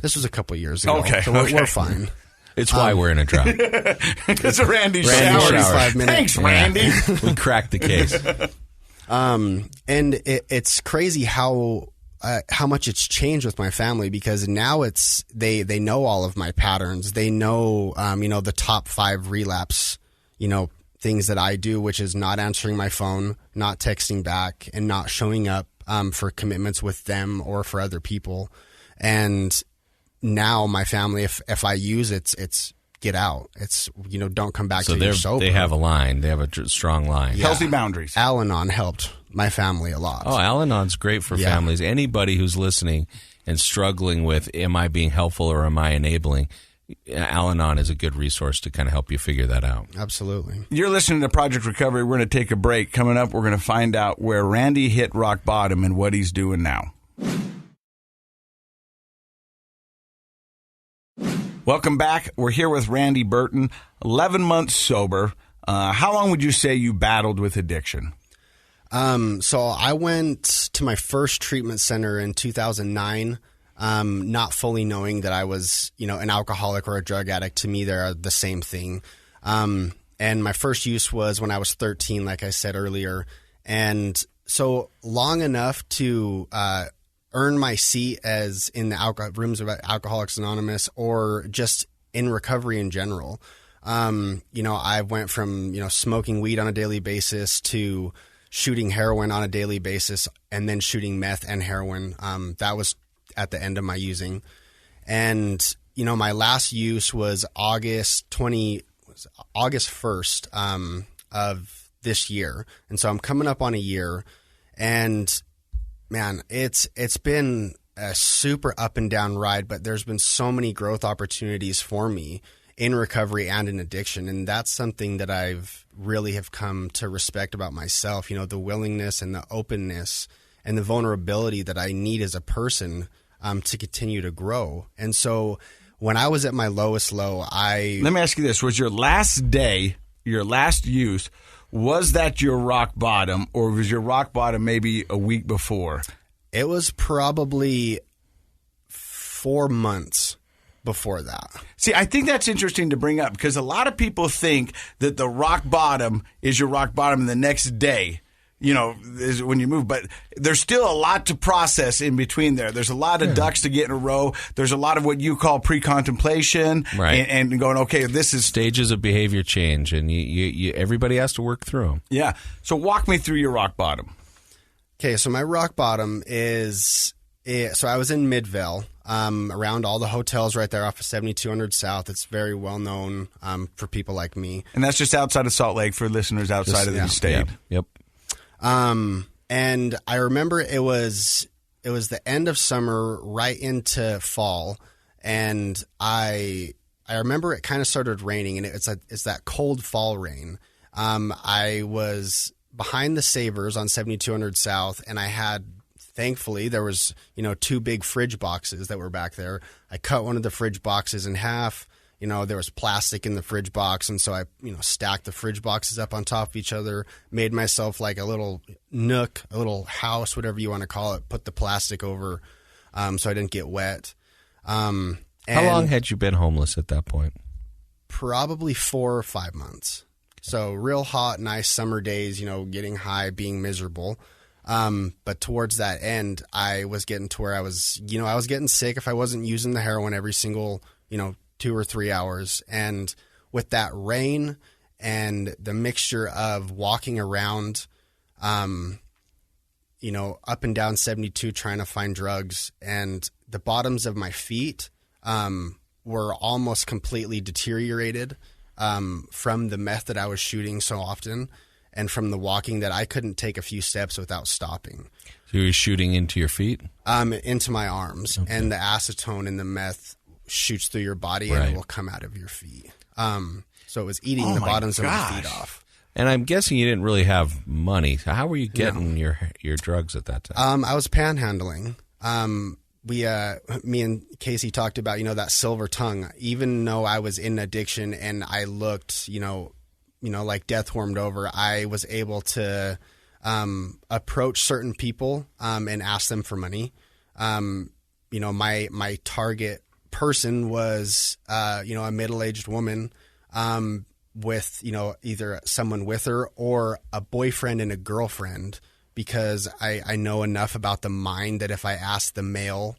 Speaker 4: This was a couple years ago.
Speaker 3: Okay.
Speaker 4: So we're fine.
Speaker 5: It's why we're in a drought.
Speaker 3: It's a Randy shower.
Speaker 4: 5 minutes.
Speaker 3: Thanks, Randy.
Speaker 5: We cracked the case.
Speaker 4: And it's crazy how much it's changed with my family, because now it's they know all of my patterns. They know the top 5 relapse things that I do, which is not answering my phone, not texting back, and not showing up for commitments with them or for other people. And now my family, if I use it's get out. It's, don't come back to your sober.
Speaker 5: They have a line. They have a strong line.
Speaker 3: Yeah. Healthy boundaries.
Speaker 4: Al-Anon helped my family a lot.
Speaker 5: Oh, Al-Anon's great for families. Anybody who's listening and struggling with, am I being helpful or am I enabling? Al-Anon is a good resource to kind of help you figure that out.
Speaker 4: Absolutely.
Speaker 3: You're listening to Project Recovery. We're going to take a break. Coming up, we're going to find out where Randy hit rock bottom and what he's doing now. Welcome back. We're here with Randy Burton, 11 months sober. How long would you say you battled with addiction?
Speaker 4: So I went to my first treatment center in 2009, not fully knowing that I was, an alcoholic or a drug addict. To me, they're the same thing. And my first use was when I was 13, like I said earlier. And so long enough to earn my seat as in the rooms of Alcoholics Anonymous or just in recovery in general. I went from, smoking weed on a daily basis to shooting heroin on a daily basis and then shooting meth and heroin. That was at the end of my using. And, my last use was August 1st of this year. And so I'm coming up on a year. And man, it's been a super up and down ride, but there's been so many growth opportunities for me in recovery and in addiction. And that's something that I've really have come to respect about myself, the willingness and the openness and the vulnerability that I need as a person to continue to grow. And so when I was at my lowest low, let
Speaker 3: me ask you this. Was your last day, your last use, was that your rock bottom, or was your rock bottom maybe a week before?
Speaker 4: It was probably 4 months before that.
Speaker 3: See, I think that's interesting to bring up because a lot of people think that the rock bottom is your rock bottom the next day, is when you move. But there's still a lot to process in between there. There's a lot of ducks to get in a row. There's a lot of what you call pre-contemplation,
Speaker 5: right?
Speaker 3: And going, okay, this is
Speaker 5: stages of behavior change, and you everybody has to work through them.
Speaker 3: Yeah. So walk me through your rock bottom.
Speaker 4: Okay, so my rock bottom is so I was in Midvale, around all the hotels right there off of 7200 South. It's very well known for people like me.
Speaker 3: And that's just outside of Salt Lake for listeners outside of the state.
Speaker 5: Yep.
Speaker 4: And I remember it was the end of summer, right into fall, and I remember it kind of started raining, and it's that cold fall rain. I was behind the Savers on 7200 South, and I had, thankfully, there was, 2 big fridge boxes that were back there. I cut one of the fridge boxes in half. There was plastic in the fridge box, and so I, stacked the fridge boxes up on top of each other, made myself like a little nook, a little house, whatever you want to call it, put the plastic over so I didn't get wet.
Speaker 5: How long had you been homeless at that point?
Speaker 4: Probably 4 or 5 months. So real hot, nice summer days, getting high, being miserable. But towards that end, I was getting to where I was getting sick if I wasn't using the heroin every single, 2 or 3 hours. And with that rain and the mixture of walking around, up and down 72 trying to find drugs, and the bottoms of my feet were almost completely deteriorated from the meth that I was shooting so often, and from the walking that I couldn't take a few steps without stopping.
Speaker 5: So you were shooting into your feet?
Speaker 4: Into my arms. Okay. And the acetone in the meth shoots through your body, and it will come out of your feet. So it was eating the bottoms of my feet off.
Speaker 5: And I'm guessing you didn't really have money. How were you getting your drugs at that time?
Speaker 4: I was panhandling. Me and Casey talked about, that silver tongue. Even though I was in addiction and I looked, like death warmed over, I was able to approach certain people and ask them for money. My target person was, a middle-aged woman with, either someone with her or a boyfriend and a girlfriend, because I know enough about the mind that if I ask the male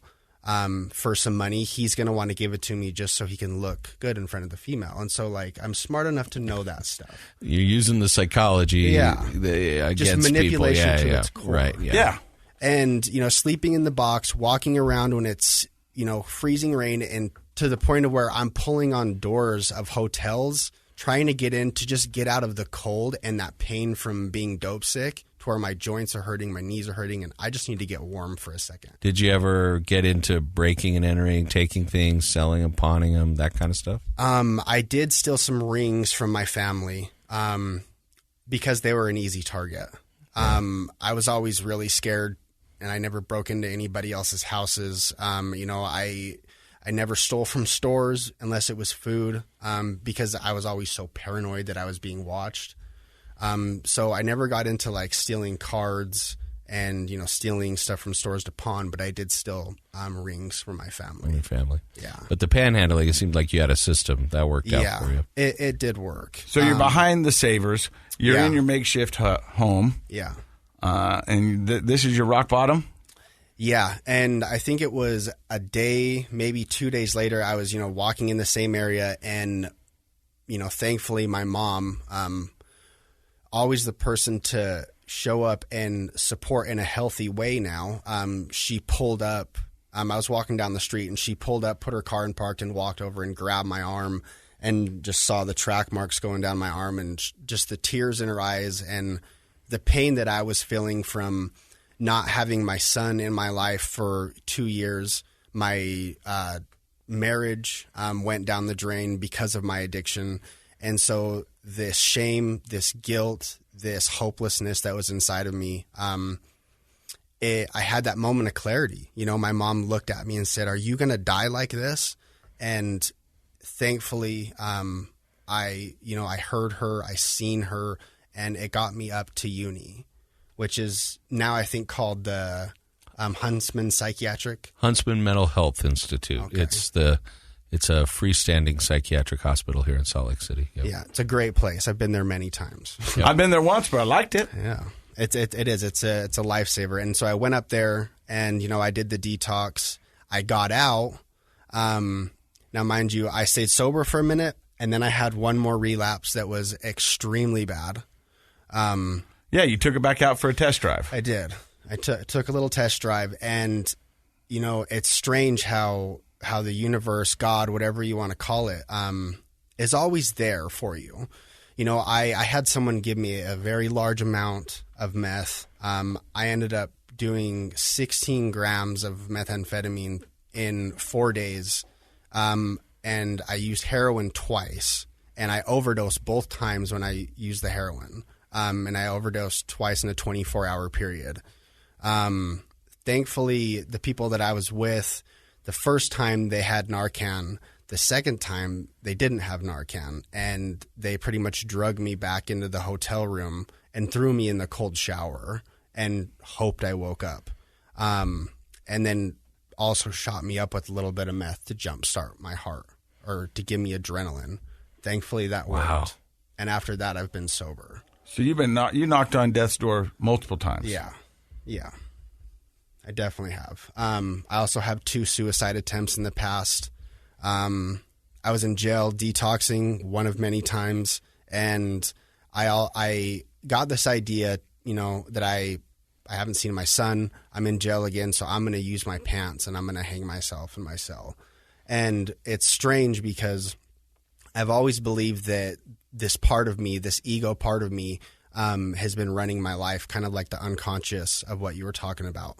Speaker 4: for some money, he's going to want to give it to me just so he can look good in front of the female. And so, like, I'm smart enough to know that stuff.
Speaker 5: You're using the psychology against
Speaker 4: just manipulation
Speaker 5: people.
Speaker 4: to its core.
Speaker 5: Right.
Speaker 3: Yeah.
Speaker 4: And, sleeping in the box, walking around when it's, freezing rain, and to the point of where I'm pulling on doors of hotels, trying to get in to just get out of the cold and that pain from being dope sick, to where my joints are hurting, my knees are hurting, and I just need to get warm for a second.
Speaker 5: Did you ever get into breaking and entering, taking things, selling them, pawning them, that kind of stuff?
Speaker 4: I did steal some rings from my family because they were an easy target. I was always really scared, and I never broke into anybody else's houses. I never stole from stores unless it was food because I was always so paranoid that I was being watched. So I never got into like stealing cards and, stealing stuff from stores to pawn, but I did steal rings from my family.
Speaker 5: Your family.
Speaker 4: Yeah.
Speaker 5: But the panhandling, it seemed like you had a system that worked out for you.
Speaker 4: It did work.
Speaker 3: So you're behind the Savers. You're in your makeshift home.
Speaker 4: Yeah.
Speaker 3: And this is your rock bottom?
Speaker 4: Yeah. And I think it was a day, maybe 2 days later, I was, walking in the same area, and, thankfully my mom, always the person to show up and support in a healthy way now. She pulled up. I was walking down the street, and she pulled up, put her car in parked, and walked over and grabbed my arm, and just saw the track marks going down my arm, and just the tears in her eyes and the pain that I was feeling from not having my son in my life for 2 years. My marriage went down the drain because of my addiction. And so this shame, this guilt, this hopelessness that was inside of me, I had that moment of clarity. My mom looked at me and said, "Are you going to die like this?" And thankfully, I heard her, I seen her, and it got me up to uni, which is now I think called the Huntsman
Speaker 5: Mental Health Institute.
Speaker 4: Okay.
Speaker 5: It's a freestanding psychiatric hospital here in Salt Lake City. Yep.
Speaker 4: Yeah, it's a great place. I've been there many times.
Speaker 3: Yep. I've been there once, but I liked it.
Speaker 4: Yeah, it is. It's a lifesaver. And so I went up there, and I did the detox. I got out. Now, mind you, I stayed sober for a minute, and then I had one more relapse that was extremely bad.
Speaker 3: Yeah, you took it back out for a test drive.
Speaker 4: I did. I took a little test drive, and it's strange how the universe, God, whatever you want to call it, is always there for you. I had someone give me a very large amount of meth. I ended up doing 16 grams of methamphetamine in 4 days, and I used heroin twice, and I overdosed both times when I used the heroin, and I overdosed twice in a 24-hour period. Thankfully, the people that I was with, the first time they had Narcan, the second time they didn't have Narcan, and they pretty much drugged me back into the hotel room and threw me in the cold shower and hoped I woke up. And then also shot me up with a little bit of meth to jumpstart my heart or to give me adrenaline. Thankfully, that worked.
Speaker 5: Wow.
Speaker 4: And after that, I've been sober.
Speaker 3: So you knocked on death's door multiple times.
Speaker 4: Yeah. I definitely have. I also have 2 suicide attempts in the past. I was in jail detoxing one of many times, and I got this idea, that I haven't seen my son. I'm in jail again, so I'm going to use my pants and I'm going to hang myself in my cell. And it's strange because I've always believed that this part of me, this ego part of me, has been running my life, kind of like the unconscious of what you were talking about.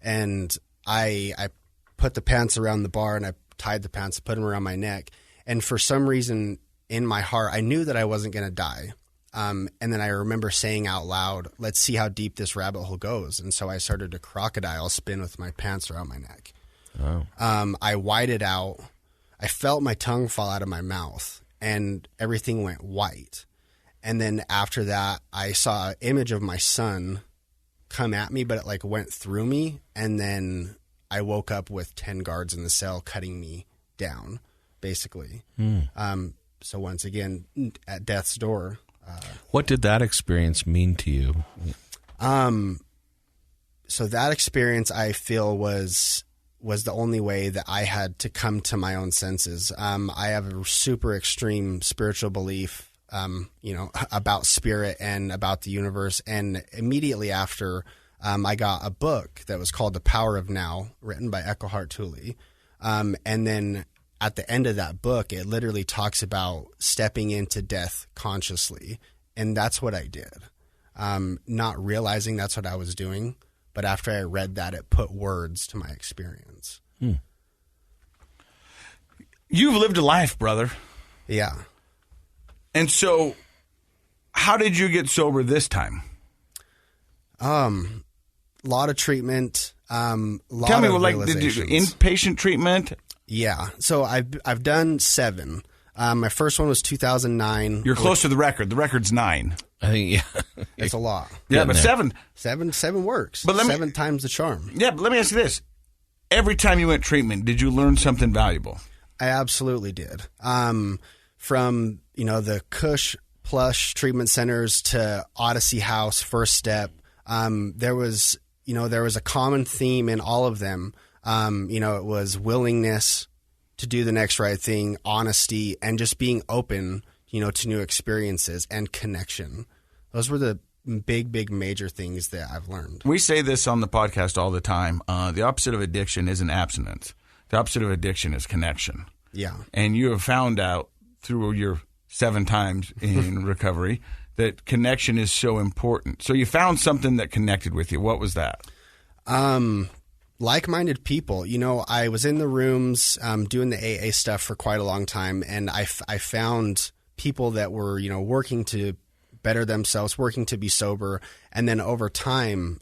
Speaker 4: And I put the pants around the bar, and I tied the pants, put them around my neck. And for some reason in my heart, I knew that I wasn't going to die. And then I remember saying out loud, "Let's see how deep this rabbit hole goes." And so I started to crocodile spin with my pants around my neck.
Speaker 5: Oh.
Speaker 4: I whited out. I felt my tongue fall out of my mouth, and everything went white. And then after that, I saw an image of my son come at me, but it like went through me. And then I woke up with 10 guards in the cell cutting me down, basically. So once again, at death's door.
Speaker 5: What did that experience mean to you?
Speaker 4: So that experience, I feel, was was the only way that I had to come to my own senses. I have a super extreme spiritual belief, about spirit and about the universe. And immediately after, I got a book that was called The Power of Now, written by Eckhart Tolle. And then at the end of that book, it literally talks about stepping into death consciously. And that's what I did. Not realizing that's what I was doing. But after I read that, it put words to my experience.
Speaker 3: You've lived a life, brother.
Speaker 4: Yeah.
Speaker 3: And so how did you get sober this time?
Speaker 4: A lot of treatment.
Speaker 3: Tell me, did you inpatient treatment?
Speaker 4: Yeah. So I've done 7. My first one was 2009.
Speaker 3: You're close to the record. The record's 9.
Speaker 5: I think, yeah.
Speaker 4: It's a lot.
Speaker 3: Yeah, but 7.
Speaker 4: 7 works.
Speaker 3: But
Speaker 4: 7 times the charm.
Speaker 3: Yeah, but let me ask you this. Every time you went treatment, did you learn something valuable?
Speaker 4: I absolutely did. From, the Cush Plush treatment centers to Odyssey House, First Step, there was a common theme in all of them. It was willingness to do the next right thing, honesty, and just being open, to new experiences and connection. Those were the big major things that I've learned.
Speaker 3: We say this on the podcast all the time. The opposite of addiction isn't abstinence. The opposite of addiction is connection.
Speaker 4: Yeah.
Speaker 3: And you have found out through your 7 times in recovery that connection is so important. So you found something that connected with you. What was that?
Speaker 4: Like-minded people. I was in the rooms doing the AA stuff for quite a long time, and I found people that were, working to better themselves, working to be sober. And then over time,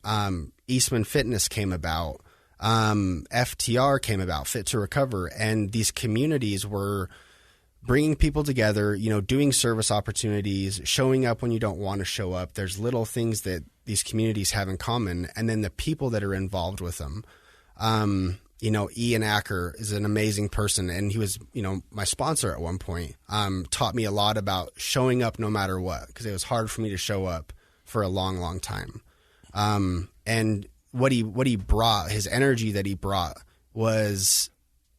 Speaker 4: Eastman Fitness came about. FTR came about, Fit to Recover. And these communities were bringing people together, doing service opportunities, showing up when you don't want to show up. There's little things that these communities have in common. And then the people that are involved with them. Ian Acker is an amazing person, and he was, my sponsor at one point, taught me a lot about showing up no matter what, because it was hard for me to show up for a long, long time. And what he brought, his energy that he brought was,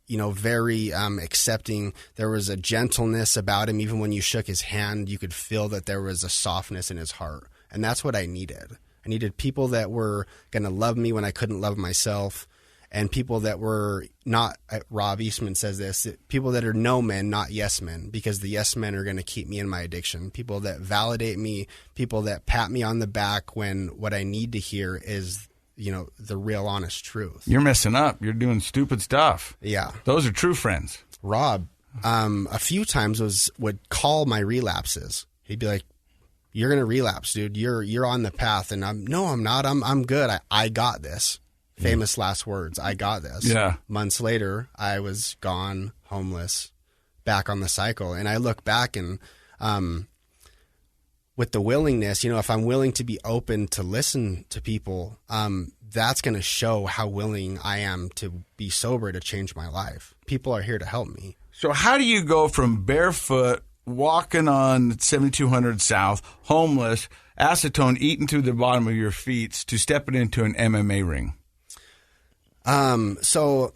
Speaker 4: very accepting. There was a gentleness about him. Even when you shook his hand, you could feel that there was a softness in his heart. And that's what I needed. I needed people that were going to love me when I couldn't love myself. And people that were not, Rob Eastman says this, people that are no men, not yes men, because the yes men are going to keep me in my addiction. People that validate me, people that pat me on the back when what I need to hear is, the real honest truth.
Speaker 3: You're messing up. You're doing stupid stuff.
Speaker 4: Yeah.
Speaker 3: Those are true friends.
Speaker 4: Rob, a few times would call my relapses. He'd be like, "You're going to relapse, dude. You're on the path." And I'm not. I'm good. I got this. Famous last words. I got this.
Speaker 3: Yeah.
Speaker 4: Months later, I was gone, homeless, back on the cycle. And I look back and with the willingness, if I'm willing to be open to listen to people, that's going to show how willing I am to be sober to change my life. People are here to help me.
Speaker 3: So how do you go from barefoot, walking on 7200 South, homeless, acetone eating through the bottom of your feet, to stepping into an MMA ring?
Speaker 4: So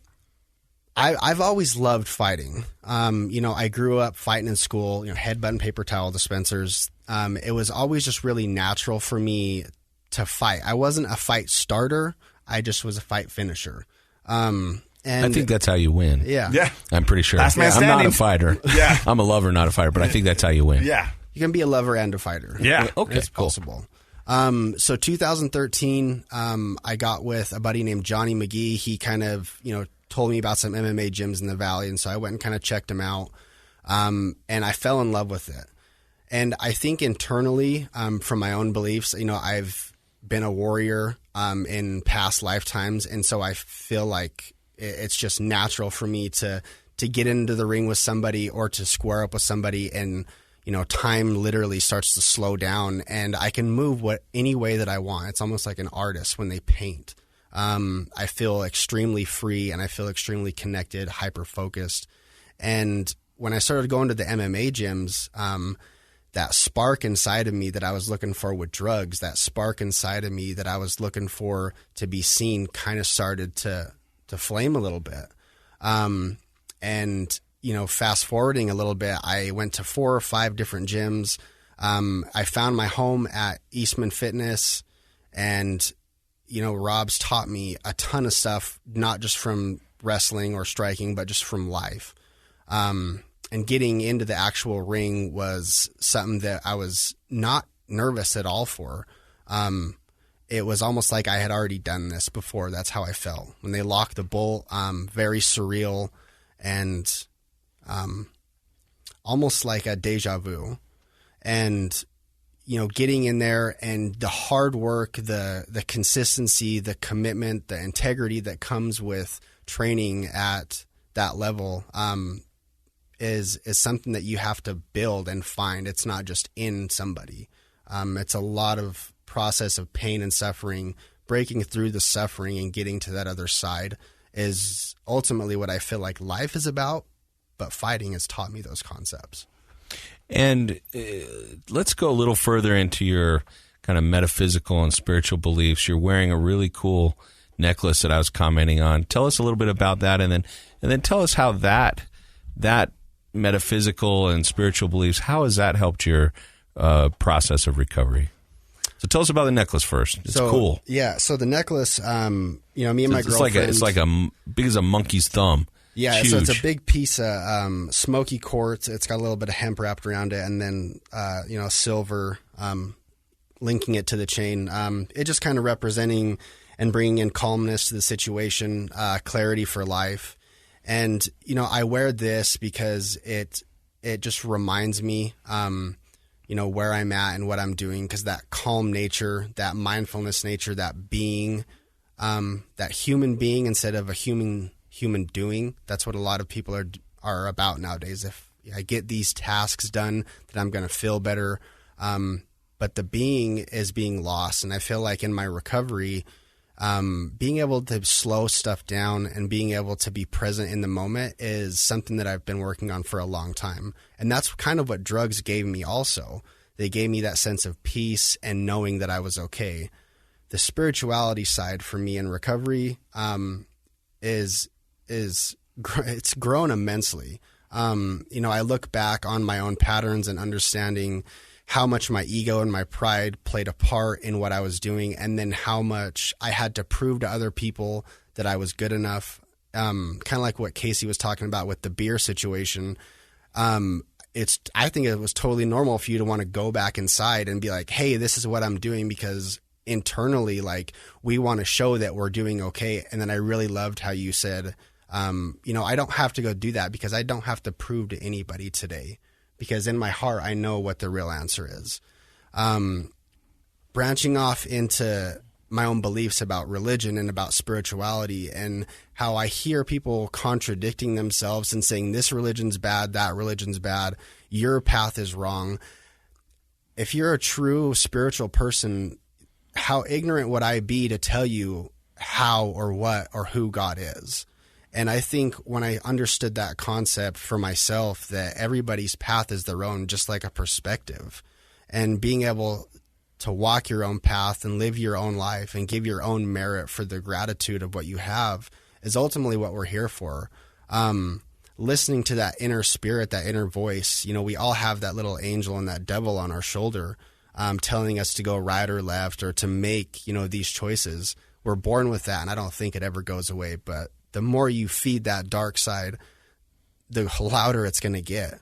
Speaker 4: I've always loved fighting. I grew up fighting in school, headbutt and paper towel dispensers. It was always just really natural for me to fight. I wasn't a fight starter. I just was a fight finisher. And
Speaker 5: I think that's how you win.
Speaker 4: Yeah.
Speaker 3: Yeah.
Speaker 5: I'm pretty sure.
Speaker 3: Last man
Speaker 5: I'm not
Speaker 3: standing.
Speaker 5: a fighter.
Speaker 3: Yeah.
Speaker 5: I'm a lover, not a fighter, but I think that's how you win.
Speaker 3: Yeah.
Speaker 4: You can be a lover and a fighter.
Speaker 3: Yeah.
Speaker 5: Okay,
Speaker 4: It's
Speaker 5: cool.
Speaker 4: possible. So 2013, I got with a buddy named Johnny McGee. He kind of, told me about some MMA gyms in the Valley. And so I went and kind of checked him out. And I fell in love with it. And I think internally, from my own beliefs, I've been a warrior, in past lifetimes. And so I feel like it's just natural for me to get into the ring with somebody or to square up with somebody, and time literally starts to slow down, and I can move any way that I want. It's almost like an artist when they paint. I feel extremely free, and I feel extremely connected, hyper-focused. And when I started going to the MMA gyms, that spark inside of me that I was looking for with drugs, that spark inside of me that I was looking for to be seen, kind of started to flame a little bit. And, fast forwarding a little bit, I went to 4 or 5 different gyms. I found my home at Eastman Fitness, and, Rob's taught me a ton of stuff, not just from wrestling or striking, but just from life. And getting into the actual ring was something that I was not nervous at all for. It was almost like I had already done this before. That's how I felt. When they locked the bolt, very surreal and almost like a deja vu. And, getting in there and the hard work, the consistency, the commitment, the integrity that comes with training at that level is something that you have to build and find. It's not just in somebody. It's a lot of process of pain and suffering. Breaking through the suffering and getting to that other side is ultimately what I feel like life is about, but fighting has taught me those concepts.
Speaker 5: And let's go a little further into your kind of metaphysical and spiritual beliefs. You're wearing a really cool necklace that I was commenting on. Tell us a little bit about that, and then tell us how that metaphysical and spiritual beliefs, how has that helped your process of recovery? So tell us about the necklace first. It's cool.
Speaker 4: Yeah. So the necklace, me and my girlfriend.
Speaker 5: It's like big as a monkey's thumb.
Speaker 4: Yeah.
Speaker 5: It's
Speaker 4: so
Speaker 5: huge.
Speaker 4: it's a big piece of smoky quartz. It's got a little bit of hemp wrapped around it, and then silver linking it to the chain. It just kind of representing and bringing in calmness to the situation, clarity for life. And I wear this because it just reminds me where I'm at and what I'm doing, because that calm nature, that mindfulness nature, that being, that human being instead of a human doing, that's what a lot of people are about nowadays. If I get these tasks done, then I'm going to feel better. But the being is being lost. And I feel like in my recovery, being able to slow stuff down and being able to be present in the moment is something that I've been working on for a long time. And that's kind of what drugs gave me also. They gave me that sense of peace and knowing that I was okay. The spirituality side for me in recovery it's grown immensely. I look back on my own patterns and understanding how much my ego and my pride played a part in what I was doing, and then how much I had to prove to other people that I was good enough. Kind of like what Casey was talking about with the beer situation. I think it was totally normal for you to want to go back inside and be like, hey, this is what I'm doing, because internally, like, we want to show that we're doing okay. And then I really loved how you said, I don't have to go do that because I don't have to prove to anybody today, because in my heart, I know what the real answer is. Branching off into my own beliefs about religion and about spirituality, and how I hear people contradicting themselves and saying this religion's bad, that religion's bad, your path is wrong. If you're a true spiritual person, how ignorant would I be to tell you how or what or who God is? And I think when I understood that concept for myself, that everybody's path is their own, just like a perspective, and being able to walk your own path and live your own life and give your own merit for the gratitude of what you have is ultimately what we're here for. Listening to that inner spirit, that inner voice, we all have that little angel and that devil on our shoulder, telling us to go right or left or to make, these choices. We're born with that, and I don't think it ever goes away. But the more you feed that dark side, the louder it's going to get.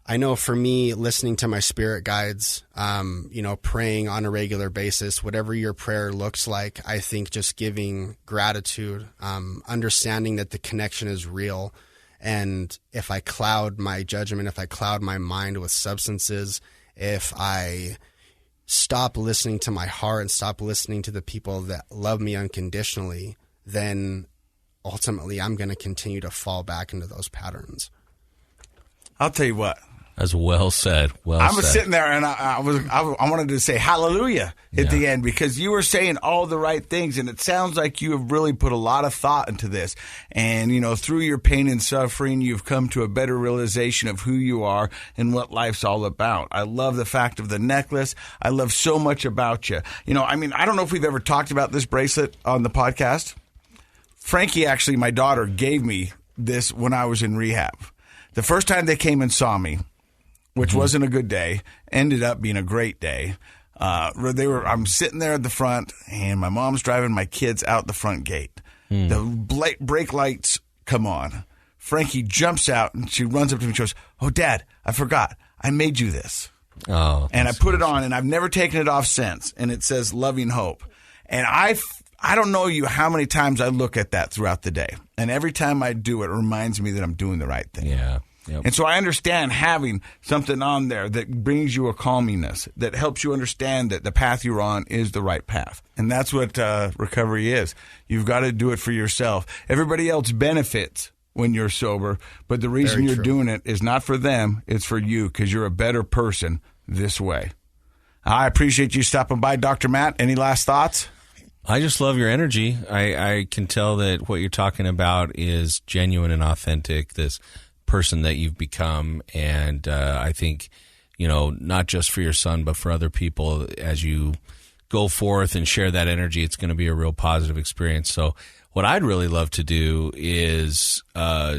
Speaker 4: I know for me, listening to my spirit guides, praying on a regular basis, whatever your prayer looks like, I think just giving gratitude, understanding that the connection is real. And if I cloud my judgment, if I cloud my mind with substances, if I stop listening to my heart and stop listening to the people that love me unconditionally, then ultimately I'm going to continue to fall back into those patterns.
Speaker 3: I'll tell you what.
Speaker 5: That's well said. I
Speaker 3: was sitting there and I wanted to say hallelujah at the end, because you were saying all the right things, and it sounds like you have really put a lot of thought into this. And, through your pain and suffering, you've come to a better realization of who you are and what life's all about. I love the fact of the necklace. I love so much about you. I don't know if we've ever talked about this bracelet on the podcast. Frankie, actually, my daughter, gave me this when I was in rehab. The first time they came and saw me, which wasn't a good day, ended up being a great day. I'm sitting there at the front, and my mom's driving my kids out the front gate. The brake lights come on. Frankie jumps out, and she runs up to me and she goes, "Oh, Dad, I forgot. I made you this."
Speaker 5: Oh,
Speaker 3: and I put it on, and I've never taken it off since. And it says "Loving Hope." And I don't know how many times I look at that throughout the day. And every time I do, it reminds me that I'm doing the right thing.
Speaker 5: Yeah. Yep.
Speaker 3: And so I understand having something on there that brings you a calmingness, that helps you understand that the path you're on is the right path. And that's what recovery is. You've got to do it for yourself. Everybody else benefits when you're sober, but the reason you're doing it is not for them, it's for you, because you're a better person this way. I appreciate you stopping by, Dr. Matt. Any last thoughts?
Speaker 5: I just love your energy. I can tell that what you're talking about is genuine and authentic, this person that you've become. And I think, not just for your son, but for other people, as you go forth and share that energy, it's going to be a real positive experience. So what I'd really love to do is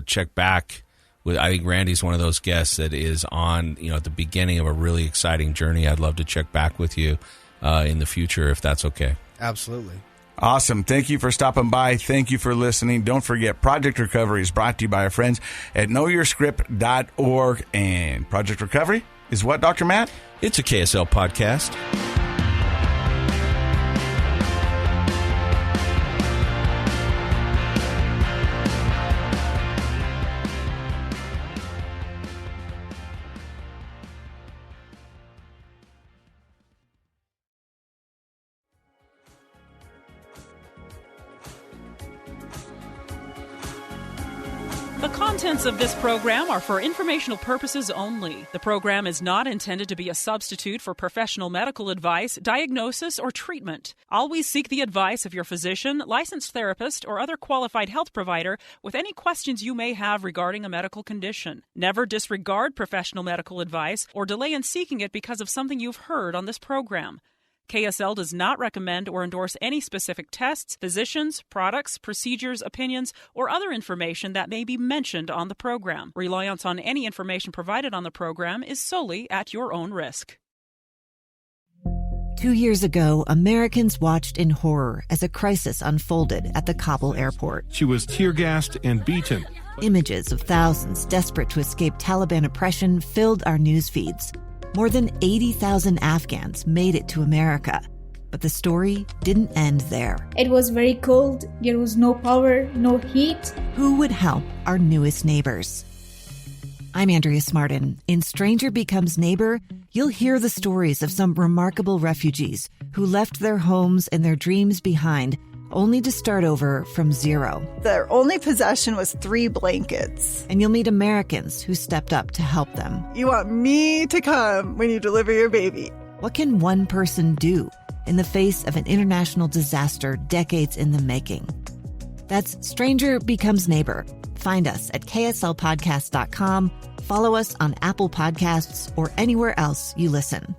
Speaker 5: check back with, I think Randy's one of those guests that is on, at the beginning of a really exciting journey. I'd love to check back with you in the future, if that's okay.
Speaker 4: Absolutely.
Speaker 3: Awesome. Thank you for stopping by. Thank you for listening. Don't forget, Project Recovery is brought to you by our friends at knowyourscript.org. And Project Recovery is what, Dr. Matt?
Speaker 5: It's a KSL podcast.
Speaker 8: The contents of this program are for informational purposes only. The program is not intended to be a substitute for professional medical advice, diagnosis, or treatment. Always seek the advice of your physician, licensed therapist, or other qualified health provider with any questions you may have regarding a medical condition. Never disregard professional medical advice or delay in seeking it because of something you've heard on this program. KSL does not recommend or endorse any specific tests, physicians, products, procedures, opinions, or other information that may be mentioned on the program. Reliance on any information provided on the program is solely at your own risk.
Speaker 6: 2 years ago, Americans watched in horror as a crisis unfolded at the Kabul airport.
Speaker 9: She was tear-gassed and beaten.
Speaker 6: Images of thousands desperate to escape Taliban oppression filled our news feeds. More than 80,000 Afghans made it to America. But the story didn't end there.
Speaker 10: It was very cold. There was no power, no heat.
Speaker 6: Who would help our newest neighbors? I'm Andrea Smartin. In Stranger Becomes Neighbor, you'll hear the stories of some remarkable refugees who left their homes and their dreams behind, only to start over from zero.
Speaker 11: Their only possession was 3 blankets.
Speaker 6: And you'll meet Americans who stepped up to help them.
Speaker 11: You want me to come when you deliver your baby.
Speaker 6: What can one person do in the face of an international disaster decades in the making? That's Stranger Becomes Neighbor. Find us at kslpodcast.com. Follow us on Apple Podcasts or anywhere else you listen.